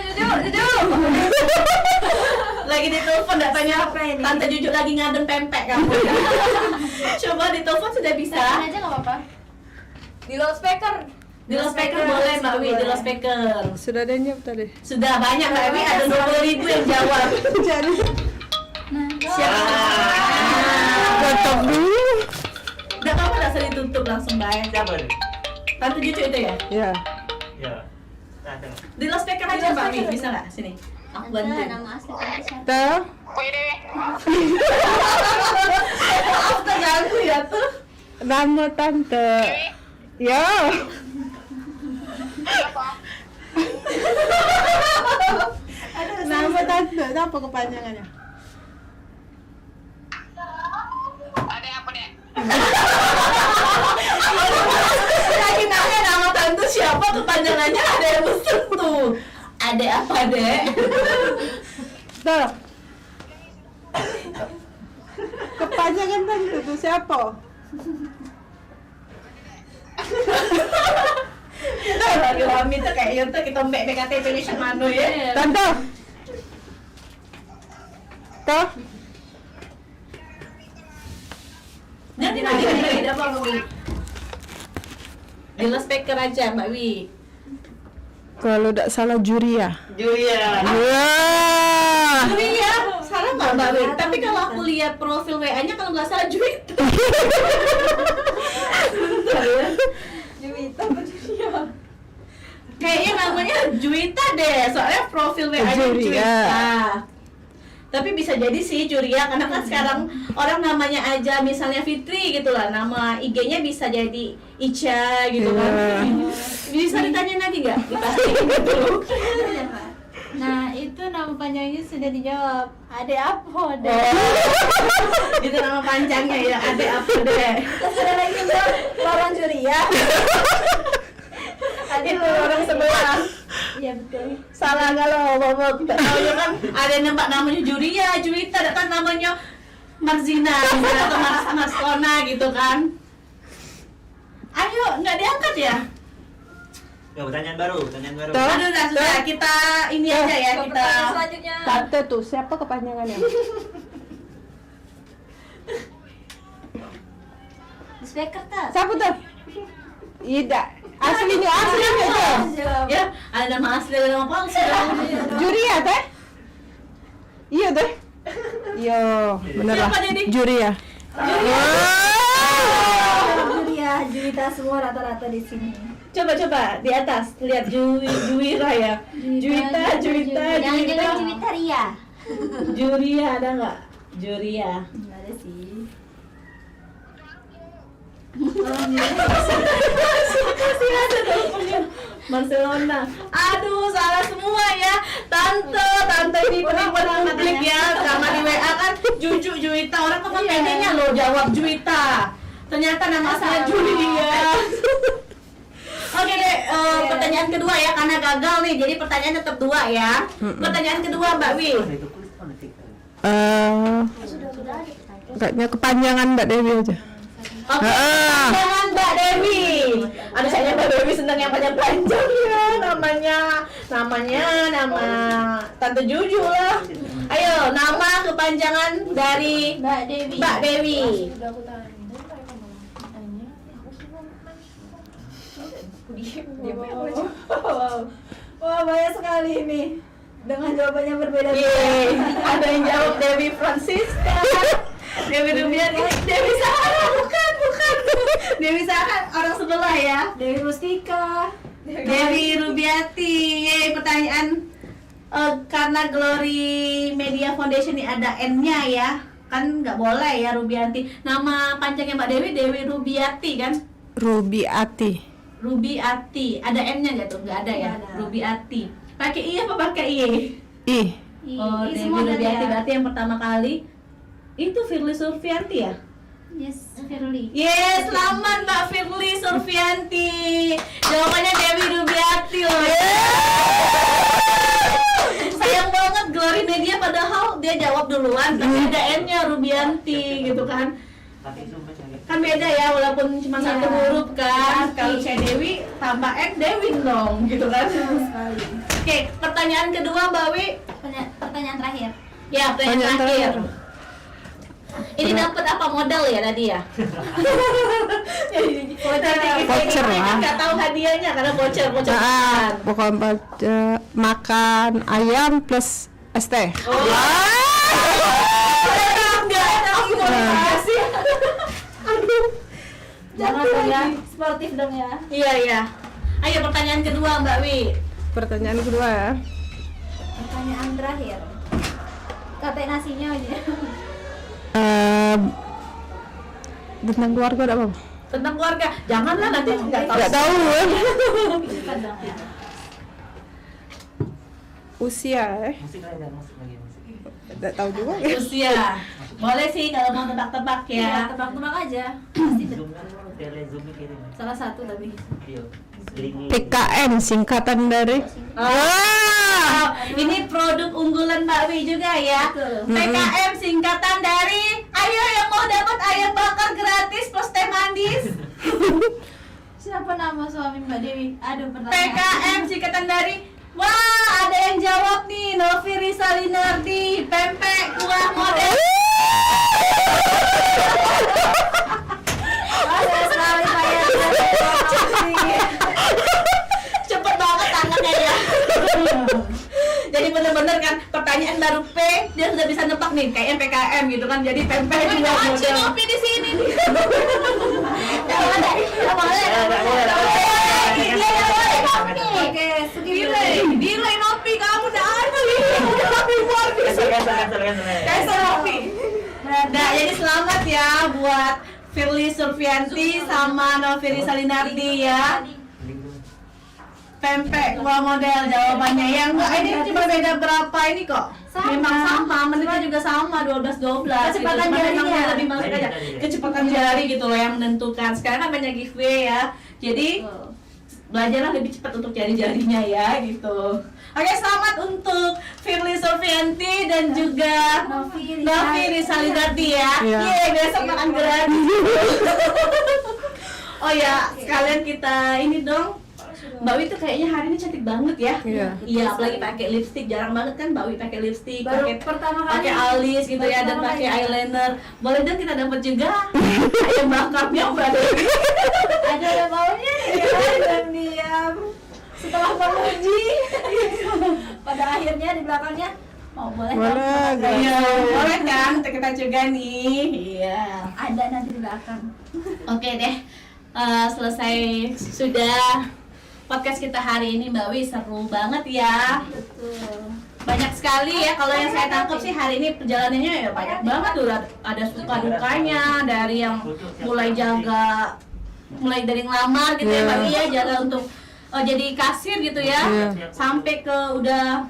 Lagi ditelepon datanya Tante Juju lagi ngadem pempek kamu. Coba ditelepon sudah bisa. Telepon aja nggak apa-apa. Di loudspeaker. Di loudspeaker boleh Mbak Wi, di loudspeaker. Sudah ada yang jawab tadi. Sudah banyak Mbak Wi, ada 20.000 yang jawab. Siapa? Tutup dulu. Udah kamu rasa ditutup langsung baik. Siapa nih? Tante Juju itu ya? Ya. Ya. Nah, tengok. Di loudspeaker aja Mbak Wi, bisa nggak? Sini. Aku bantuin. Nama asli tante siapa? Tuh. Aku terganggu ya tuh. Nama tante. Ya. Nama tante. Apa kepanjangannya? Lagi nanya nama tante siapa, kepanjangannya ada yang pesen tuh. Adek apa, Dek? Tuh. Kepanjangan tante itu siapa? Tuh, lagi wami tuh kayak itu kita mbak BKTP Mission Mano ya. Tante. Tuh. Nanti apa Mbak Wi? Di loudspeaker aja Mbak Wi. Kalau tidak salah Juria. Julia. Wah. Julia, salah nggak Mbak Wi? Tapi kalau aku lihat profil WA-nya kalau nggak salah Juwita. Juwita apa Julia? Kayaknya namanya Juwita deh, soalnya profil WA-nya Julia. Juwita. Tapi bisa jadi sih Juria, karena kan sekarang orang namanya aja misalnya Fitri gitu lah, nama IG-nya bisa jadi Ica gitu kan. Bisa ditanya lagi nggak? Dipastiin gitu. Nah, itu nama panjangnya sudah dijawab. Ade Apode. Itu nama panjangnya ya, Ade Apode. Terus ada lagi lawan Juria. Itu orang sebelah. Iya betul. Salah kalau Bobo tidak tahu ya kan, ada yang nembak namanya Juria, Juwita, kan namanya Marzina atau Marskona gitu kan. Ayo, nggak diangkat ya? Ya, pertanyaan baru. Aduh, sudah kita ini aja ya, kita Pertanyaan selanjutnya. Tante tuh, siapa kepanjangannya? Display kertas. Siapa tuh? Ida. Aslinya tuh. ya ada nama asli, ada nama palsu. Juria teh? Iya teh. Iya, bener lah. Siapa jadi? Juria. Juria, Juwita semua rata-rata di sini. Coba di atas lihat Juwira ya. Juwita. Jangan-jangan Juwita Ria. Juria ada nggak? Juria. Enggak ada sih. Barcelona. Aduh, salah semua ya. Tante ini penipuan publik ya. Sama di WA kan Juwita. Orang kan pedenya loh jawab Juwita. Ternyata nama aslinya Julia. Oke deh, pertanyaan kedua ya, karena gagal nih, jadi pertanyaan tetap 2 ya. Pertanyaan kedua Mbak Wi. Kayaknya kepanjangan Mbak Dewi aja. Oke, pertanyaan Mbak Dewi. Aduh, sayangnya Mbak Dewi senang yang panjang-panjang ya. Nama Tante Juju lah. Ayo, nama kepanjangan dari Mbak Dewi. Mbak Dewi. Wah, banyak sekali ini. Dengan jawabannya berbeda-beda. Yeay, ada yang jawab Dewi Francisca, Dewi Rubiati, Dewi Sarah, bukan. Dewi Sarah orang sebelah ya. Dewi Rustika. Dewi Rubiati. Yeay, pertanyaan karena Glory Media Foundation ini ada N-nya ya. Kan nggak boleh ya Rubiati. Nama panjangnya Mbak Dewi, Dewi Rubiati kan? Rubiati. Rubiati. Ada N-nya nggak tuh? Nggak ada ya? Nggak ada. Rubiati. Pakai I apa pakai I? Ih, Oh, Ih, Dewi semua ada Rubiati ya. berarti yang pertama kali itu Firly Surfianti ya? Yes, Firly. Yes, selamat Mbak Firly Surfianti. Jawabannya Dewi Rubiati loh. Sayang banget Glory Media padahal dia jawab duluan, tapi ada N-nya Rubianti gitu kan. Kan beda ya, walaupun cuma satu huruf kan. Kalau saya Dewi tambah N Dewi dong gitu kan. Oke, pertanyaan kedua Mbak Wi. Pertanyaan terakhir. Ya, pertanyaan terakhir. Ini dapat apa modal ya tadi ya? Voucher lah. Nggak tahu hadiahnya karena voucher. Pokoknya makan ayam plus es teh. Jangan dong ya, sportif dong ya. Iya. Ayo pertanyaan kedua Mbak Wi. Pertanyaan kedua ya. Pertanyaan terakhir. Kata nasinya aja. Tentang keluarga ada apa? Tentang keluarga. Janganlah nanti nggak tahu. Nggak tahu. Dong ya. Usia Musik lagi. nggak tahu juga. Usia. Boleh sih kalau mau tebak-tebak Ya, ya. tebak-tebak aja. Pasti Zoom kan, Zoom kirim. salah satu tapi. Iya. Link. PKM singkatan dari Oh, ini produk unggulan Mbak Wi juga ya. Betul. PKM singkatan dari ayo yang mau dapat ayam bakar gratis plus teh manis. Siapa nama suami Mbak Dewi? Aduh, pertanyaan. PKM singkatan dari wah, ada yang jawab nih, Novi Risalinardi, pempek kuah model. Ada sekali saya. Cepet banget tangannya ya. Jadi bener-bener kan pertanyaan baru P dia sudah bisa nebak nih kayak PKM gitu kan, jadi pempek kuah model. Novi di sini nih. Nggak boleh. Oke, Novi kamu udah ada nih. Novi luar biasa. Kaisar Novi. Nah, jadi selamat ya buat Firly Surfianti sama Novi Risalinardi ya. Pempek gua model jawabannya yang enggak ini cuma beda berapa ini kok. Memang sama, menitnya juga sama 12 Kecepatan jarinya. lebih masuk aja. Kecepatan jari gitu loh yang menentukan. Sekarang kan banyak giveaway ya. Jadi belajarlah lebih cepat untuk jari-jarinya ya gitu. Oke, selamat untuk Firly Surfianti dan juga Novi Risalinardi ya. Yeay, besok makan gratis. Oh ya, sekalian kita ini dong. Mbak Wi tuh kayaknya hari ini cantik banget ya. Iya, apalagi pakai lipstick. Jarang banget kan Mbak Wi pakai lipstick, pakai pakai alis gitu ya, dan pakai eyeliner. Boleh dong kita dapat juga ayam bakarnya Mbak Dewi. Ada baunya nih, dan diam. Setelah memuji, pada akhirnya di belakangnya mau boleh dong? Iya, boleh kan? Kita juga nih. Iya. Ada nanti di belakang. Oke deh. Selesai sudah podcast kita hari ini, Mbak Wi, seru banget ya. Betul. Banyak sekali ya, kalau yang saya tangkap sih hari ini perjalanannya ya banyak banget tuh. Ada suka dukanya, dari yang mulai dari ngelamar gitu ya Mbak Wi ya, jaga untuk jadi kasir gitu ya, sampai ke udah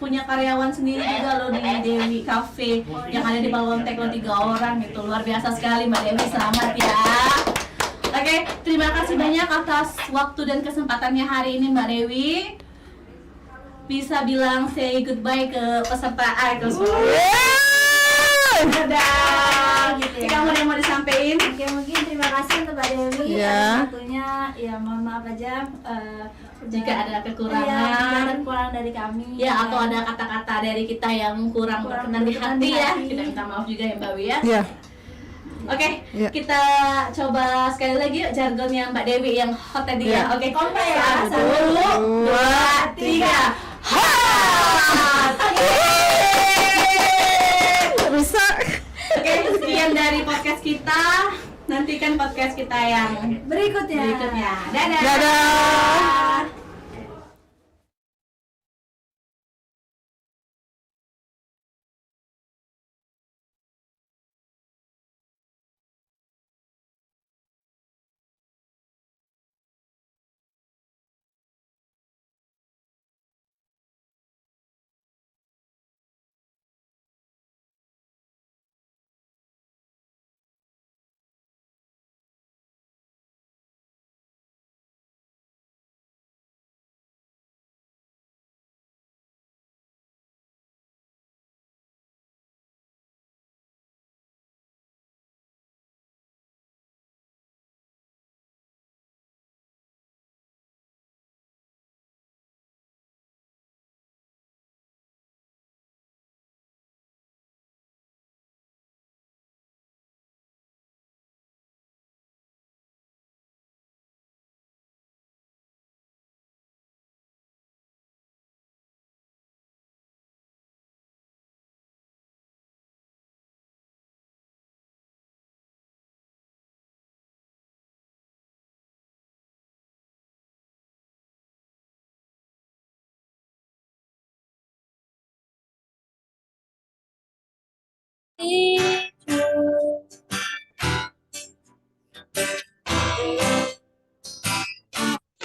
punya karyawan sendiri juga loh di Dewi Cafe yang ada di Palwontek lo 3 orang gitu. Luar biasa sekali Mbak Dewi, selamat ya. Oke, terima kasih banyak atas waktu dan kesempatannya hari ini Mbak Dewi. Bisa bilang say goodbye ke peserta ke semua. Dadah. Gitu ya. Kamu ada yang mau disampaikan? Oke, mungkin terima kasih untuk Mbak Dewi atas waktunya. Ya mohon maaf aja Jika ada jika kekurangan, ada kekurangan dari kami. ya atau ada kata-kata dari kita yang kurang berkenan di hati ya, kita minta maaf juga ya Mbak Wi ya. Oke, kita coba sekali lagi yuk jargonnya Mbak Dewi yang hot tadi ya. Oke, kompak ya. 1, 2, 3. Hot. Bisa. Oke, sekian dari podcast kita. Nantikan podcast kita yang Berikutnya. Dadah. Dadah.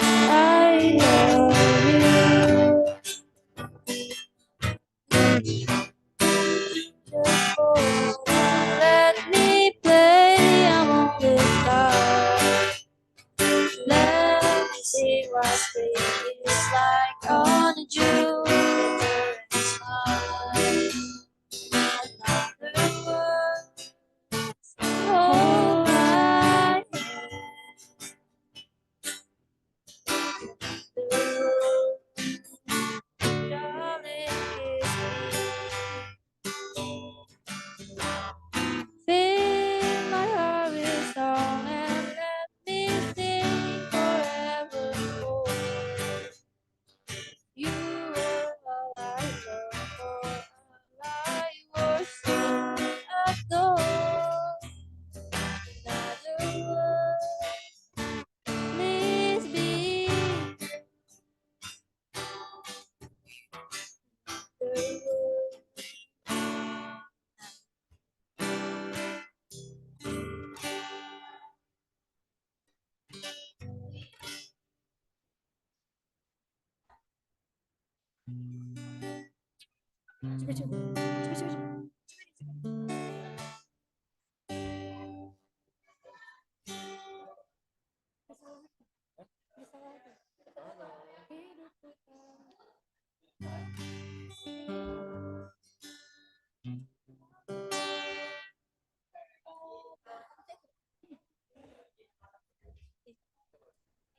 I love you. Just let me play among the stars. Let me see what spring is like on a Jupiter and Mars. Another world. Coba, coba. Coba, coba, coba.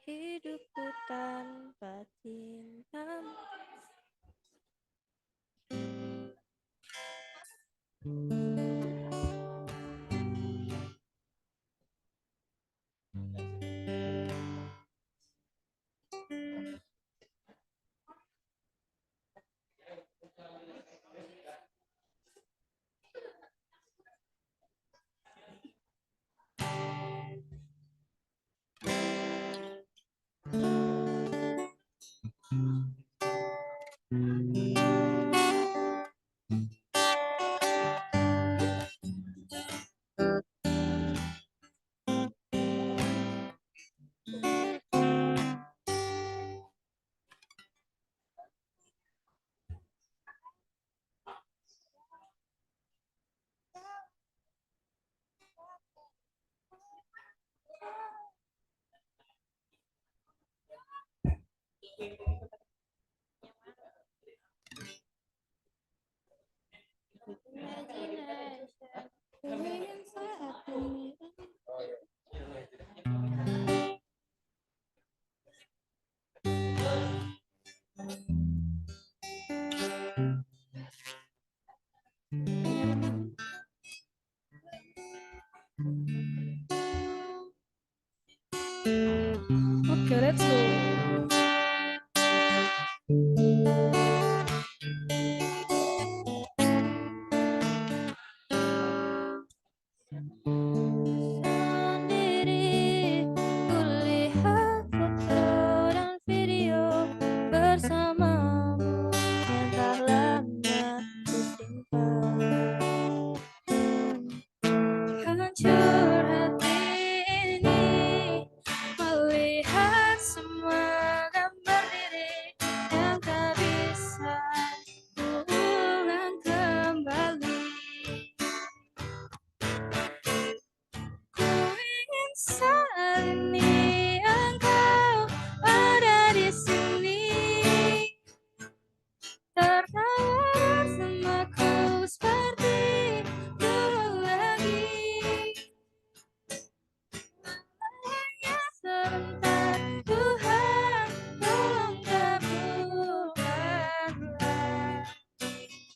Hidupku tanpa cintamu. Imagination, ingin saat ini. Oke, let's go. Sendiri kulihat foto dan video bersamamu yang tak lama kusimpan. Hancur hati ini melihat semua gambar diri yang tak bisa kuulang kembali. Ku ingin saat ini engkau ada di sini, tertawa bersamaku seperti dulu lagi. Hanya sebentar, Tuhan, tolong kabulkanlah.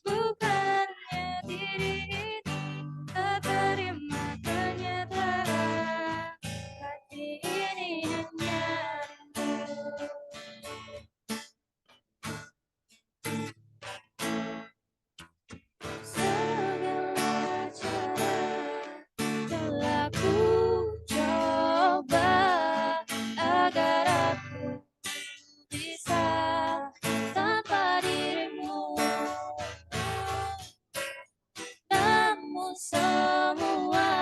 Bukannya diri ini tak terima kenyataan, hati ini hanya rindu. Segala cara telah ku coba agar aku bisa tanpa dirimu, namun semua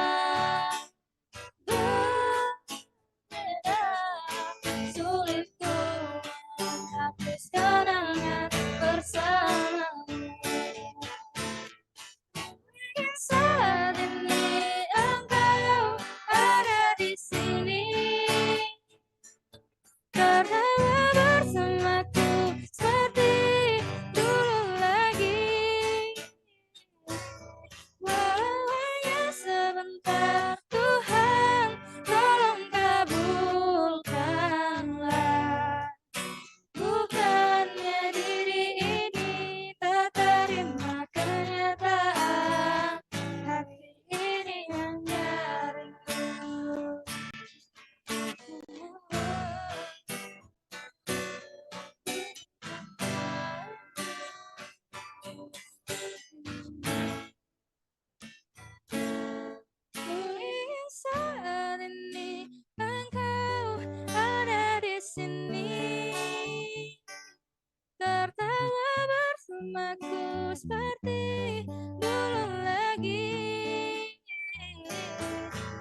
berbeda. Sulit ku menghapus kenangan bersamamu. Saat ini engkau ada di sini, tertawa bersamaku seperti dulu lagi. Walau hanya sebentar, Tuhan, tolong kabulkanlah. Bukannya diri ini tak terima kenyataan, hati ini hanya rindu. Ku ingin saat ini engkau ada di sini, tertawa bersamaku seperti dulu lagi.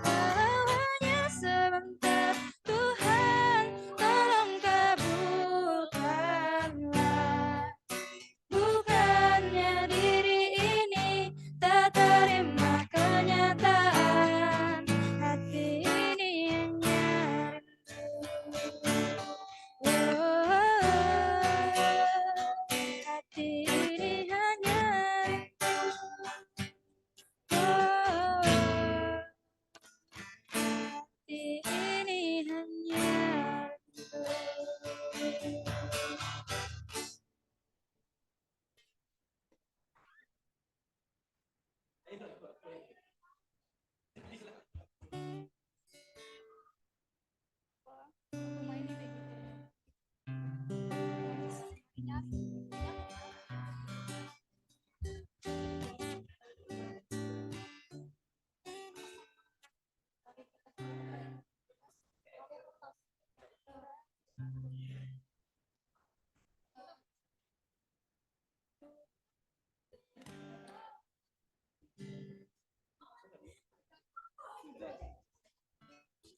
Walau hanya sebentar, Tuhan, tolong kabulkanlah.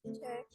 Cek. Cek.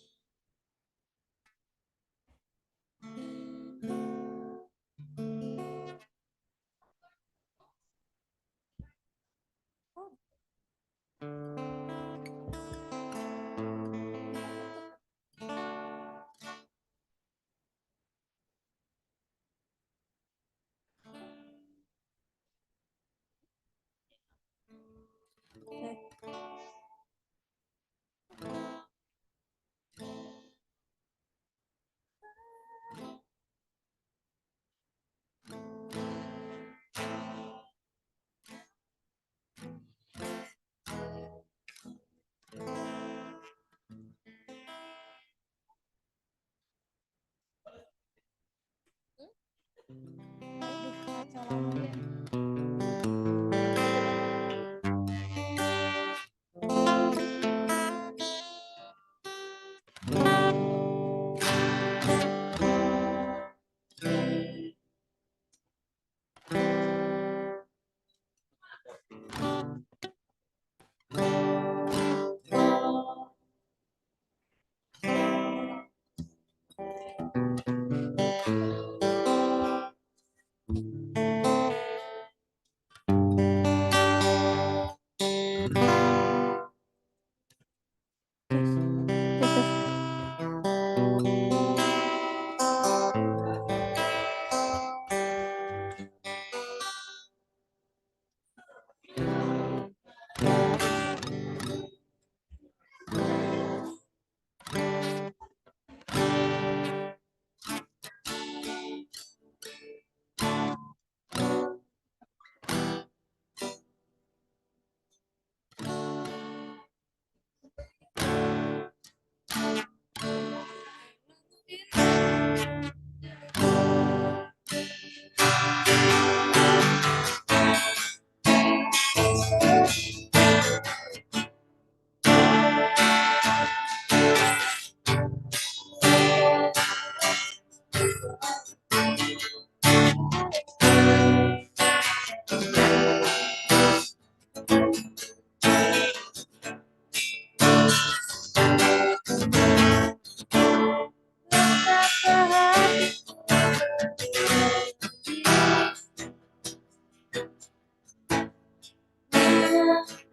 Aduh, kacau lagi ya.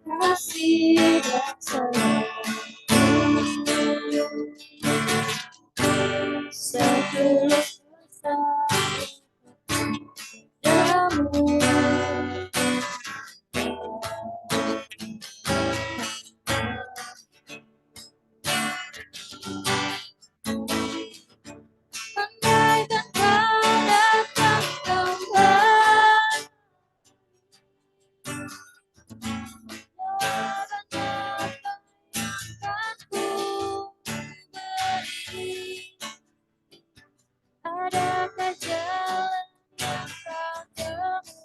Kasih dan sayang sebelum padamu. Andaikan kau datang kembali, jawabannya apa yang akan ku beri? Adakah jalan yang kau temui?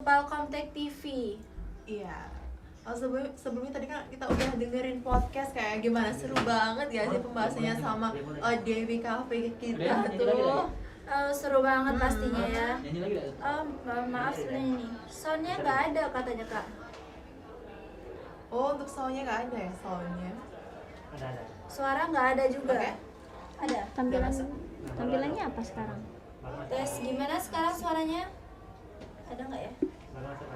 Palcom Tech TV. Iya. Sebelumnya tadi kan kita udah dengerin podcast kayak gimana, seru banget ya sih pembahasannya sama Dewi Cafe kita tuh. Seru banget pastinya ya. Maaf sebenarnya nih, soundnya nggak ada katanya kak. Oh, untuk soundnya nggak ada ya soundnya? Ada. Suara nggak ada juga. Oke. Ada. Tampilannya apa sekarang? Tes gimana sekarang suaranya? Ada nggak ya? Baru masuk.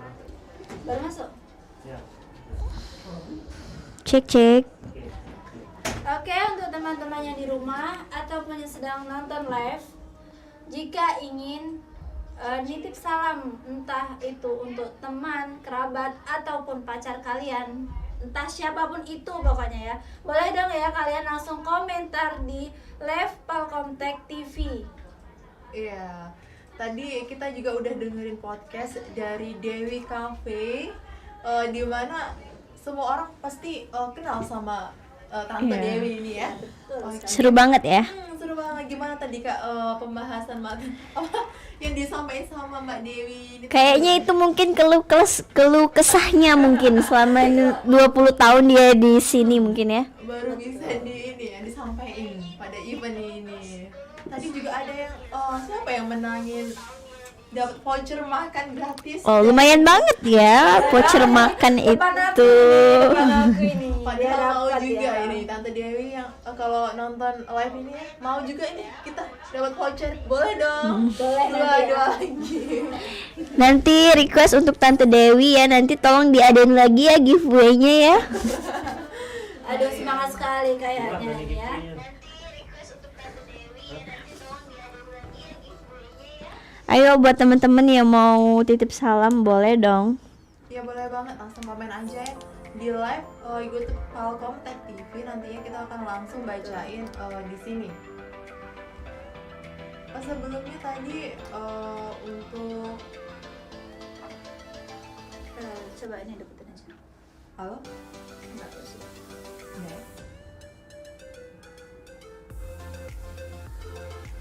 Baru masuk. Ya. Cek. Oke, untuk teman-teman yang di rumah ataupun yang sedang nonton live, jika ingin nitip salam, entah itu untuk teman, kerabat, ataupun pacar kalian, entah siapapun itu pokoknya ya, boleh dong ya kalian langsung komentar di live Palcom Tech TV. Iya. Tadi kita juga udah dengerin podcast dari Dewi Cafe, di mana semua orang pasti kenal sama Tante Dewi ini ya. Oke. Seru banget ya. Seru banget. Gimana tadi Kak pembahasan yang disampaikan sama Mbak Dewi ini? Kayaknya itu mungkin keluh kesahnya mungkin selama 20 tahun dia di sini mungkin ya. Baru bisa disampaikan pada event ini. Tadi juga ada yang siapa yang menangin dapat voucher makan gratis. Oh, lumayan banget ya voucher makan itu. Depan aku ini, dia Padahal mau dapat juga ya. ini Tante Dewi yang kalau nonton live ini ya, mau juga ini kita dapat voucher. Boleh dong. Boleh nanti Dua ya. lagi. Nanti request untuk Tante Dewi ya, nanti tolong diadain lagi ya giveaway-nya ya. Aduh semangat sekali kayaknya ini ya. Ayo buat temen-temen yang mau titip salam boleh dong. Ya boleh banget, langsung komen aja ya di live YouTube Palcom Tech TV. Nantinya kita akan langsung bacain di sini. Sebelumnya tadi untuk Coba ini deketin aja. halo, Enggak tahu sih. ya.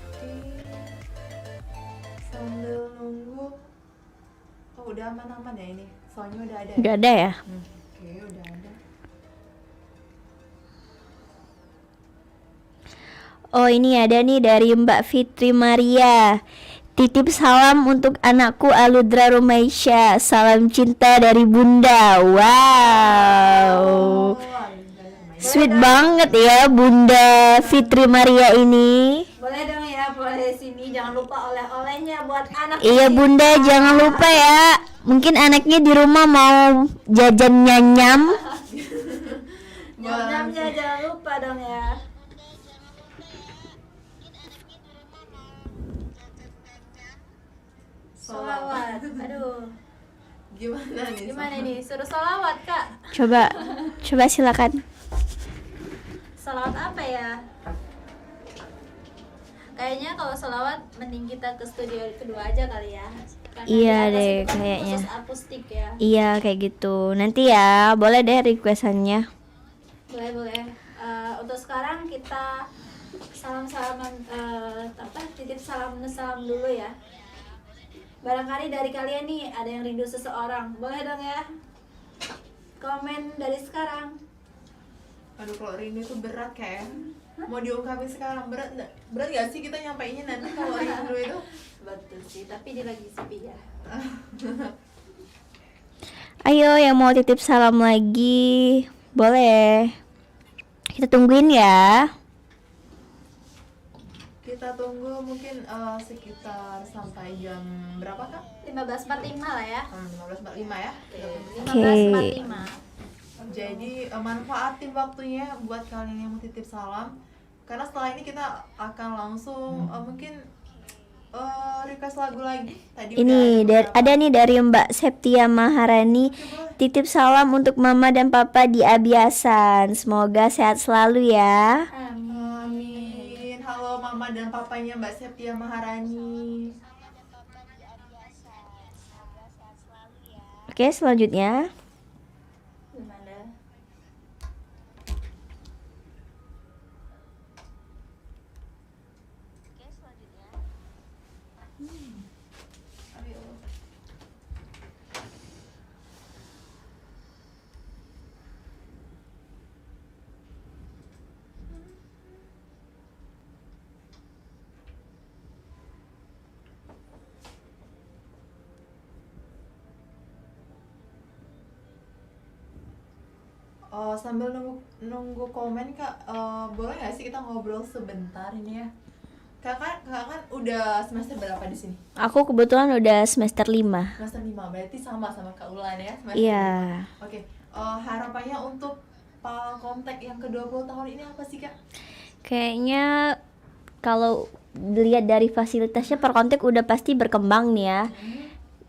Oke. Sambil nunggu. Oh udah aman-aman ya ini. Soalnya udah ada. Gak ada ya? Oke udah ada. Oh ini ada nih dari Mbak Fitri Maria. Titip salam untuk anakku Aludra Rumaisya. Salam cinta dari Bunda. Wow. Sweet banget ya Bunda Fitri Maria ini. Boleh dong ya, boleh sini. Jangan lupa oleh-olehnya buat anak. Iya Bunda, jangan lupa ya. Mungkin anaknya di rumah mau jajan nyanyam. Jam-jamnya jangan lupa dong ya. Solawat. Aduh, Gimana nih? Suruh solawat kak. Coba silakan. Solawat apa ya? Kayaknya kalau solawat mending kita ke studio kedua aja kali ya. Karena Iya di atas deh, itu kan kayaknya. khusus akustik ya. Iya kayak gitu. Nanti ya, boleh deh requestannya. Boleh. Untuk sekarang kita salam-salaman, titip salam dulu ya. Barangkali dari kalian nih ada yang rindu seseorang, boleh dong ya komen dari sekarang. Aduh, kalau rindu itu berat kayak mau diungkapin sekarang, berat nggak sih kita nyampainya nanti kalau rindu itu? Betul sih, tapi dia lagi sepi ya. Ayo yang mau titip salam lagi, boleh. Kita tungguin ya. Kita tunggu mungkin sekitar sampai jam berapa Kak? 15.45 lah ya. 15.45 ya. Oke. 15.45. Jadi manfaatin waktunya buat kalian yang mau titip salam. Karena setelah ini kita akan langsung mungkin request lagu lagi. Tadi Ini udah ada nih dari Mbak Septia Maharani. Titip salam untuk Mama dan Papa di Abiasan. Semoga sehat selalu ya. Amin. Halo Mama dan Papanya Mbak Septia Maharani. Oke, selanjutnya. Gimana? Sambil nunggu komen Kak, boleh nggak sih kita ngobrol sebentar ini ya? Kakak kan udah semester berapa di sini? Aku kebetulan udah semester 5. Semester 5, berarti sama Kak Ulan ya? Semester Iya. 5. Oke, harapannya untuk Palkomtek yang ke-20 tahun ini apa sih Kak? Kayaknya kalau dilihat dari fasilitasnya Perkontek udah pasti berkembang nih ya.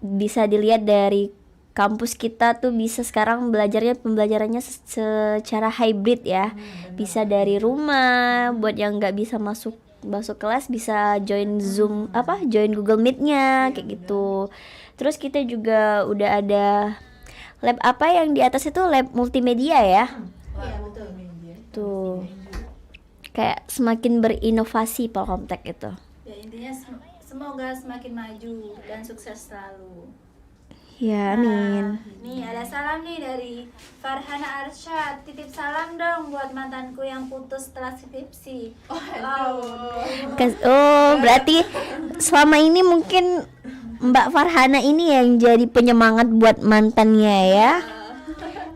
Bisa dilihat dari kampus kita tuh bisa sekarang pembelajarannya secara hybrid ya. Bisa dari rumah, buat yang nggak bisa masuk kelas bisa join Zoom join Google Meet-nya kayak gitu. Terus kita juga udah ada lab yang di atas itu lab multimedia ya. Iya, betul. Tuh. Kayak semakin berinovasi Polkomtek itu. Ya intinya semoga semakin maju dan sukses selalu. Ya, amin. Nih ada salam nih dari Farhana Arsyad. Titip salam dong buat mantanku yang putus setelah skripsi. Berarti selama ini mungkin Mbak Farhana ini yang jadi penyemangat buat mantannya ya.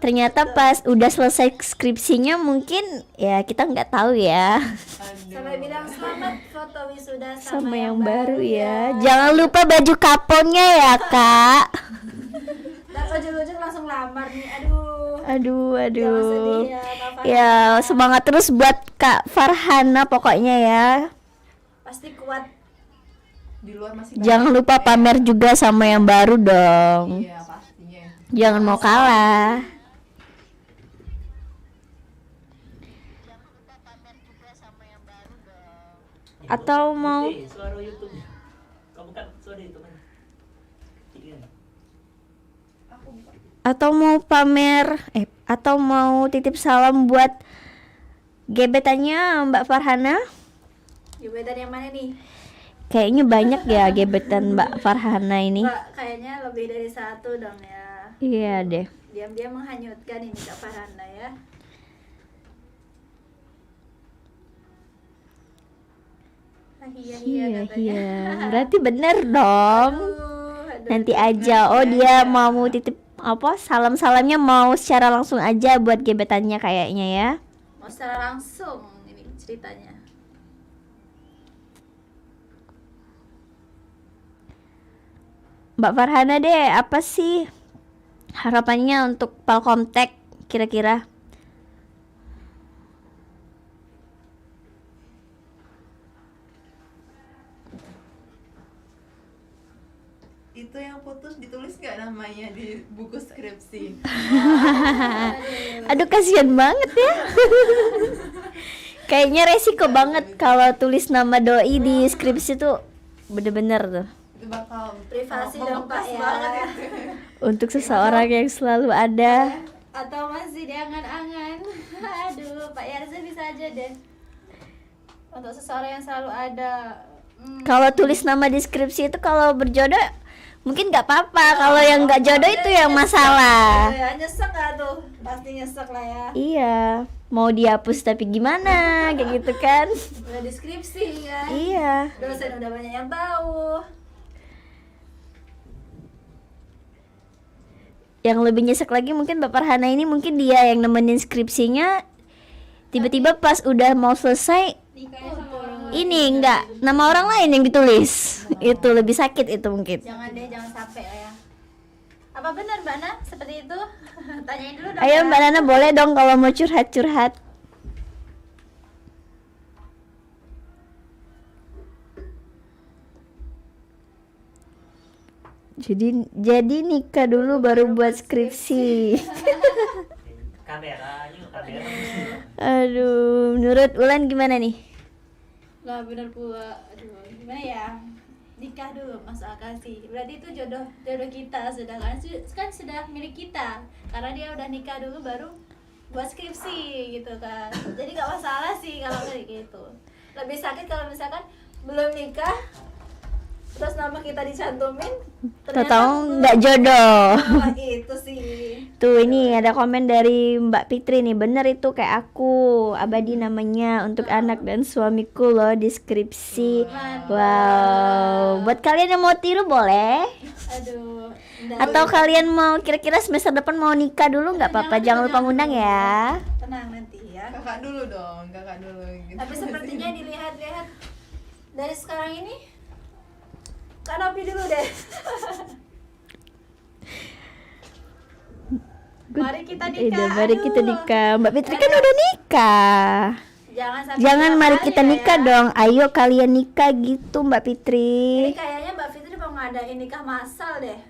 Ternyata pas udah selesai skripsinya mungkin ya kita nggak tahu ya. Sampai bilang selamat foto wisuda Sama yang baru ya. Jangan lupa baju kaponnya ya Kak. Dan ujung-ujung langsung lamar nih. Aduh. Jangan Aduh. sedih ya, Kak Farhana. Ya semangat terus buat Kak Farhana pokoknya ya. Pasti kuat. Di luar masih Jangan lupa pamer juga sama yang baru dong. Iya pastinya. Jangan mau kalah. Atau mau Suara YouTube. Kau buka suara itu mana? Iya. atau mau titip salam buat gebetannya Mbak Farhana? Gebetan yang mana nih? Kayaknya banyak ya gebetan Mbak Farhana ini. Mbak, kayaknya lebih dari satu dong ya. Iya deh. Diam-diam menghanyutkan ini Kak Farhana ya. Iya Iya, katanya. iya. Berarti bener dong. Aduh. Nanti aja. Oh, dia mau titip salam-salamnya mau secara langsung aja buat gebetannya kayaknya ya. Mau secara langsung ini ceritanya. Mbak Farhana deh, apa sih harapannya untuk Palkomtek kira-kira? Itu yang putus ditulis nggak namanya di buku skripsi? Aduh, kasihan banget ya. Kayaknya resiko banget kalau tulis nama doi di skripsi tuh bener-bener tuh. Itu bakal Privasi dong, membekas Pak, ya. banget ya. Untuk seseorang yang selalu ada. atau masih diangan-angan? Aduh, Pak Yarza bisa aja deh. Untuk seseorang yang selalu ada. Kalau tulis nama deskripsi itu kalau berjodoh mungkin nggak apa-apa. Kalau yang nggak jodoh itu yang masalah. Ya, nyesek gak tuh? Pasti nyesek lah ya. Iya, mau dihapus tapi gimana kayak gitu kan? Udah deskripsi kan. Iya. Dosen udah banyak yang tahu. Yang lebih nyesek lagi mungkin Mbak Farhana ini, mungkin dia yang nemenin skripsinya, tiba-tiba pas udah mau selesai Nikahnya sama orang ini enggak, nama orang lain yang ditulis. Itu lebih sakit itu mungkin. Jangan deh, jangan sampai lah ya. Apa benar Mbak Ana seperti itu? Tanyain dulu dong. Ayo ya. Mbak Nana boleh dong kalau mau curhat-curhat. Jadi nikah dulu baru buat skripsi. Kamera, yuk kamera. Aduh, menurut Ulan gimana nih? Lah benar pula. Aduh, gimana ya? Nikah dulu masuk akal sih. Berarti itu jodoh kita, sedangkan kan sudah milik kita. Karena dia udah nikah dulu baru buat skripsi gitu kan. Jadi nggak masalah sih kalau kayak gitu. Lebih sakit kalau misalkan belum nikah terus nama kita dicantumin Tahu nggak jodoh. Wah, itu sih. Tuh ini ada komen dari Mbak Fitri nih, bener itu kayak aku, Abadi namanya, untuk anak dan suamiku loh deskripsi. Wow, buat kalian yang mau tiru boleh. Aduh. Atau kalian mau kira-kira semester depan mau nikah dulu nggak apa-apa, jangan lupa ngundang ya. Tenang nanti ya. Kakak dulu dong, kakak dulu gitu. Tapi sepertinya dilihat-lihat dari sekarang ini Kak Nopi dulu deh. Mari kita nikah. Mari kita nikah. Mbak Fitri kan udah nikah. Jangan Jangan mari kita ya. nikah dong. Ayo kalian nikah gitu Mbak Ini Fitri. kayaknya Mbak Fitri mau ngadain nikah massal deh.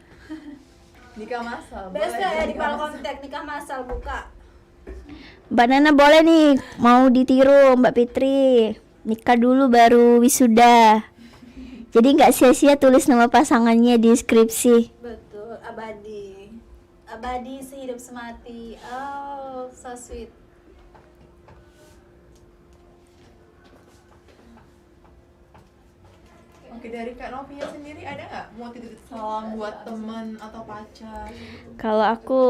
Nikah masal. Best ya di Palkomtek nikah massal buka. Mbak Nana boleh nih, mau ditiru Mbak Fitri. Nikah dulu baru wisuda. Jadi nggak sia-sia tulis nama pasangannya di skripsi. Betul, abadi. Abadi sehidup semati. Oh, so sweet. Oke, dari Kak Novia sendiri ada nggak mau titip salam buat teman atau pacar? Kalau aku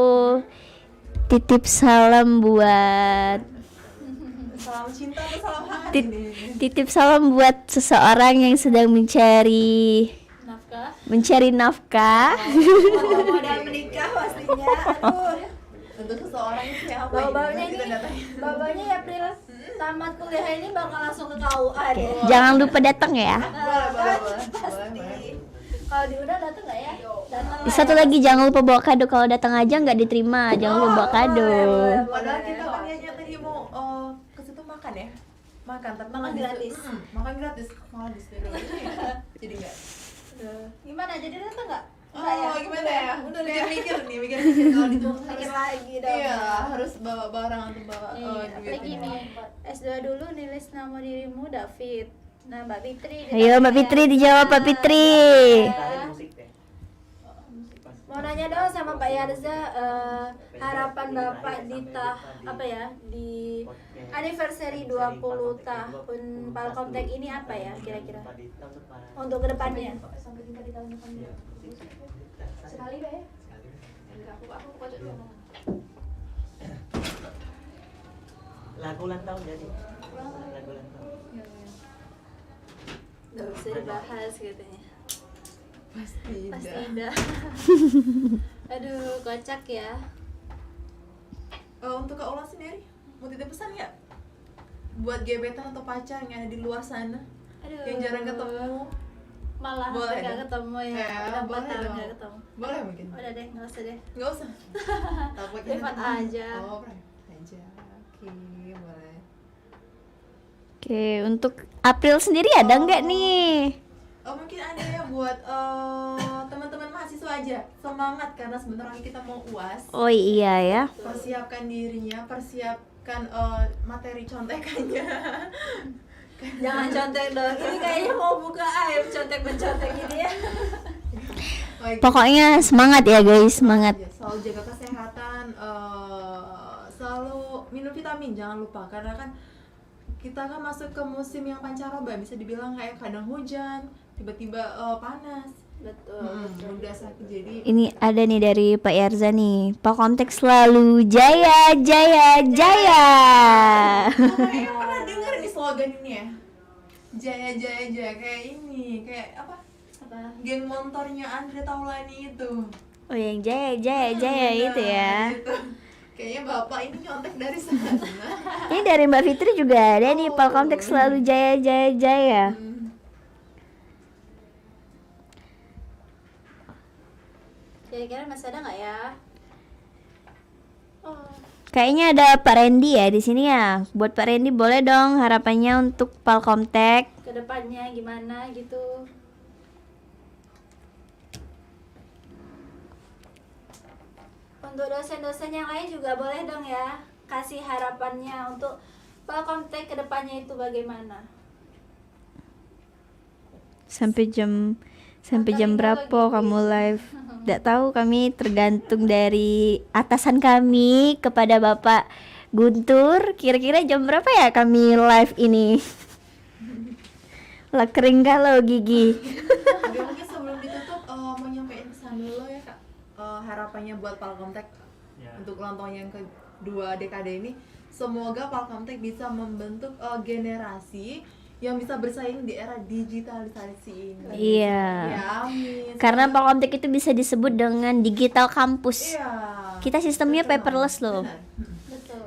titip salam buat Salam cinta atau salam hangat tit- ini? titip salam buat seseorang yang sedang mencari Nafkah. nafkah. Modal menikah pastinya. Aduh. Tentu seseorang itu siapa? Bau-baunya Nanti ini, kita datangin. bau-baunya ya April tamat kuliah ini bakal langsung ke KUA deh. Jangan lupa datang ya. Boleh. Pasti. Kalau diundang datang nggak ya? Datang lah Satu ya. lagi jangan lupa bawa kado. Kalau datang aja nggak diterima, jangan lupa bawa kado. Padahal kita kan niatnya tadi mau ke situ makan ya. Makan tapi Makan di situ- gratis. makan gratis. Malah di situ. Jadi enggak. Aduh. Gimana? Jadi datang nggak? Oh, Nggak gimana ya? Udah ya. Mikir kalau itu Mikir lagi dong. iya, harus bawa barang atau bawa Nih, duit. apalagi nih. S2 dulu nulis nama dirimu David. Nah, Mbak Fitri. Ayo Mbak Fitri dijawab Mbak Fitri. Tarik musik deh. Mau nanya dong sama Pak Yarza, harapan Bapak di di anniversary 20 tahun Palkomtek ini apa ya kira-kira? Untuk kedepannya? Sekali Pak ya? Lagu ulang tahun jadi. Lagu ulang tahun. Gak usah dibahas katanya. Pasti Pasti tidak. indah. Aduh, kocak ya. Untuk Kak Ula sendiri, mau titip pesan nggak? Buat gebetan atau pacar yang ada di luar sana, Aduh. yang jarang ketemu. Malah Boleh nggak dong. ketemu ya. Ya, Udah 4 boleh tahun dong. nggak ketemu. Boleh mungkin? Udah deh, nggak usah deh. Nggak usah. Takutnya Privat nanti- aja. Oh, privat aja. Oke, boleh. Oke, untuk April sendiri ada nggak nih? Oh, mungkin ada ya buat teman-teman mahasiswa aja. Semangat karena sebentar lagi kita mau UAS. Oh iya ya. Persiapkan dirinya, persiapkan materi contekannya. Jangan contek dong. Ini kayaknya mau buka aib contek-mencontek gini ya. Pokoknya semangat ya guys, semangat. Ya, selalu jaga kesehatan, selalu minum vitamin, jangan lupa, karena kan kita kan masuk ke musim yang pancaroba, bisa dibilang kayak kadang hujan, tiba-tiba panas. Betul. Udah sakit, jadi Ini ada nih dari Pak Yarza nih. Pak Konteks selalu jaya, jaya, jaya. kayaknya pernah denger nih slogan ini ya, jaya jaya jaya, kayak ini, kayak apa, geng motornya Andre Taulani itu. Oh yang jaya, jaya, jaya Nah, itu ya. gitu. Kayaknya bapak ini nyontek dari sana. Ini dari Mbak Fitri juga ada nih. Pak Konteks selalu jaya, jaya, jaya. Kira-kira masih ada nggak ya? Kayaknya ada Pak Randy ya di sini ya. Buat Pak Randy boleh dong harapannya untuk Palkomtek. Kedepannya gimana gitu? Untuk dosen-dosen yang lain juga boleh dong ya, kasih harapannya untuk Palkomtek kedepannya itu bagaimana? Sampai jam berapa kamu live? Tidak tahu, kami tergantung dari atasan kami kepada Bapak Guntur. Kira-kira jam berapa ya kami live ini? Lah kering galau gigi. Oke, mungkin sebelum ditutup mau nyampein pesan dulu ya Kak. Harapannya buat Palkomtek Ya. untuk ulang tahun yang kedua dekade ini, semoga Palkomtek bisa membentuk generasi yang bisa bersaing di era digitalisasi ini. Iya. Ya, amin. Karena Palkomtek itu bisa disebut dengan digital kampus. Iya. Kita sistemnya Betul. paperless loh. Benar. Betul.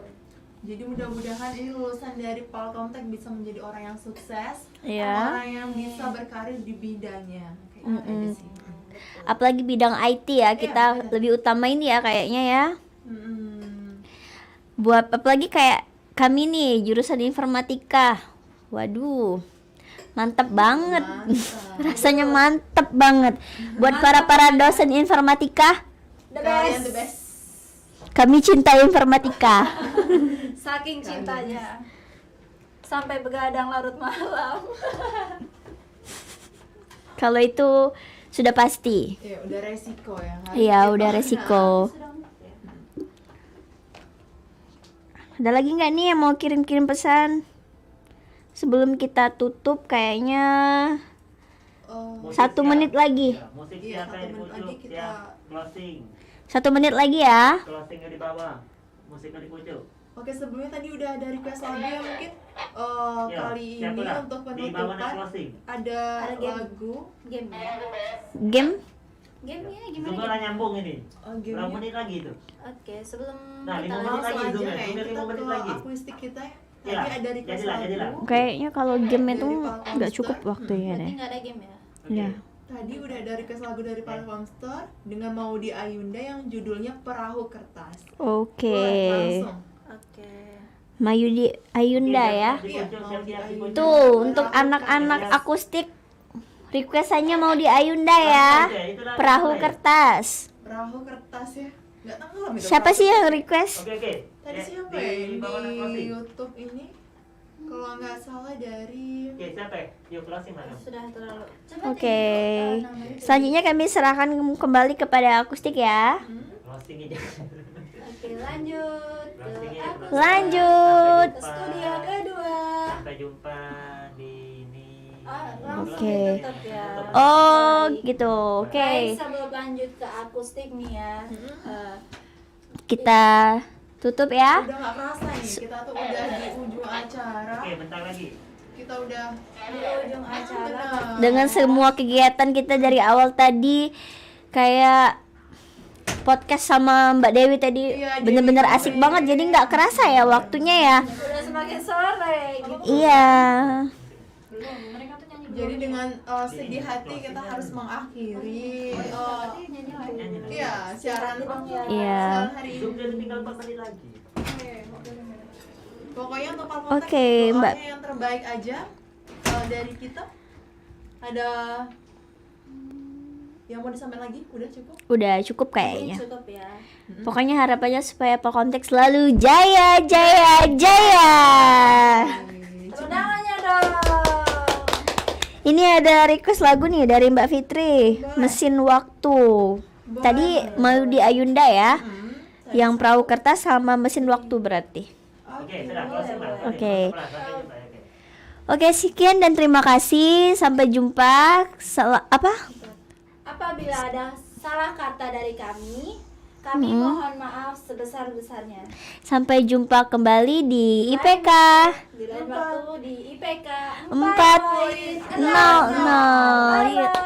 Jadi mudah-mudahan ini lulusan dari Palkomtek bisa menjadi orang yang sukses, Iya. orang yang bisa berkarir di bidangnya. Kayak gitu aja sih. Apalagi bidang IT ya, kita benar. lebih utamain ya kayaknya ya. Mm-mm. Buat apalagi kayak kami nih jurusan informatika. Waduh. Mantap banget. Rasanya mantep banget. Buat para dosen informatika, The Kalian best. the best. kami cinta informatika. Saking cintanya sampai begadang larut malam. Kalau itu sudah pasti. Ya udah resiko ya. harus Iya, kita- udah resiko. Ada lagi nggak nih yang mau kirim-kirim pesan? Sebelum kita tutup kayaknya Oh, Musik 1 siap. menit lagi. Ya, musik Iya, siapa 1 yang menit pucuk, lagi kita- siap. Closing. 1 menit lagi ya. Closingnya di bawah. Musiknya di pucuk. Oke, sebelumnya tadi udah ada request lagu ya, mungkin Ya, kali siapa ini dah? untuk Di bawah penutupan closing. ada Ada game. lagu Game ya. Game. Gamenya Zoom gimana? lah nyambung ini. game Berapa menit lagi itu? Oke, sebelum Nah, kita 5 menit lanjut. lagi langsung Zoom aja ya. kayak Zoom kita 5 menit ke lagi. akuistik kita ya. Tadi Iya, ada request jadilah. lagu. Kayaknya kalau game itu Dari Palkomster. nggak cukup waktunya Berarti deh. nggak ada game ya? Oke. Ya. Tadi udah ada request lagu dari Palkomster dengan Maudy Ayunda yang judulnya Perahu Kertas. Oke. Boleh, langsung. Oke. Mayudi Ayunda Oke, ya. Di pucuk, siap-siap di pucuk. Tuh, untuk anak-anak akustik requestannya mau di Ayunda ya. Perahu kertas. Perahu Kertas ya. Nggak tenggelam itu. Siapa perahu. sih yang request? Oke. Tadi Ya, siapa di ya yang bawah di closing. YouTube ini? Kalau nggak salah dari Oke, siapa ya? Yuk closing mana? Sudah terlalu. Coba Oke. deh, namanya. Selanjutnya kami serahkan kembali kepada akustik ya. Closing aja. Oke, lanjut ke Closing aja. aku. Lanjut. Ke studio kedua. Sampai jumpa di ini. Langsung Oke. ditutup ya. Oh, Baik. gitu. Oke. Baik, sebelum lanjut ke akustik nih ya. Kita tutup ya. udah nggak kerasa nih, kita tuh udah di ujung acara. Oke, bentar lagi. Kita udah Di ujung acara. benar. Dengan semua kegiatan kita dari awal tadi, kayak podcast sama Mbak Dewi tadi Iya, bener-bener Dewi asik sampai- banget, jadi nggak kerasa ya waktunya ya. Udah semakin sore gitu. Iya. Belum, mereka tuh nyanyi Jadi dengan sedih hati kita harus mengakhiri nyanyi lagi. Nyanyi lagi. iya siaran Iya. siaran hari Zoom ini. jadi tinggal 4 menit lagi. Pokoknya untuk Palkomtek Oke, Mbak. doanya yang terbaik aja dari kita. Ada yang mau disampaikan lagi? Udah cukup? Udah cukup Ini kayaknya. cukup ya. Pokoknya harapannya supaya Palkomtek selalu jaya, jaya, jaya. Undangannya dong. Ini ada request lagu nih dari Mbak Fitri, Mesin Waktu. Tadi mau di Ayunda ya. Yang perahu kertas sama mesin waktu berarti. Oke, sudah closing lah. Oke. Pelan-pelan, oke. Oke, sekian dan terima kasih. Sampai jumpa. Apabila ada salah kata dari kami mohon maaf sebesar-besarnya. Sampai jumpa kembali di IPK Di lain waktu di IPK 4.00. Bye-bye.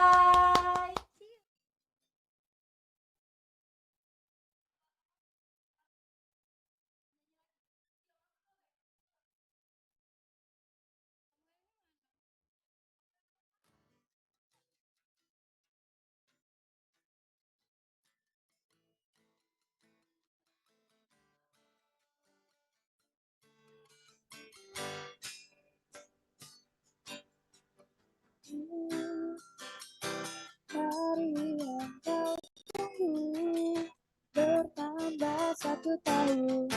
Hari yang kau tunggu bertambah 1 tahun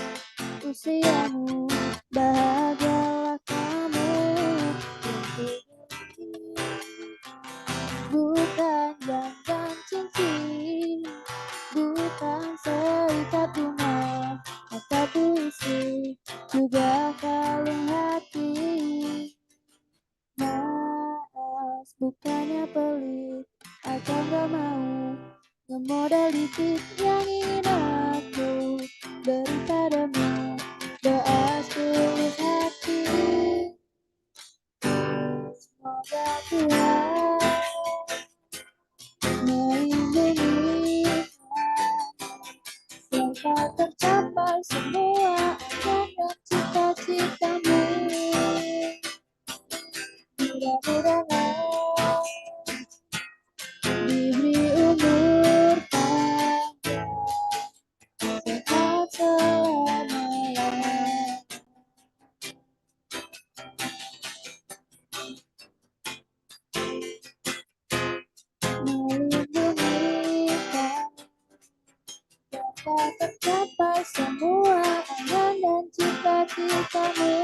usiamu, bahagialah kamu. Bukan jantan cincin, bukan seikat bunga atau puisi, juga kalung hati. Maaf, bukannya pelit, aku gak mau ngemodali tip yang ingin aku beri padamu. Doa setulus hati, semoga Tuhan melindungi sampai tercapai semua angan dan cita-citamu. Mudah-mudahan diberi umur panjang, sehat selamanya. Melindungi dapat tercapai semua angan dan cita-citamu.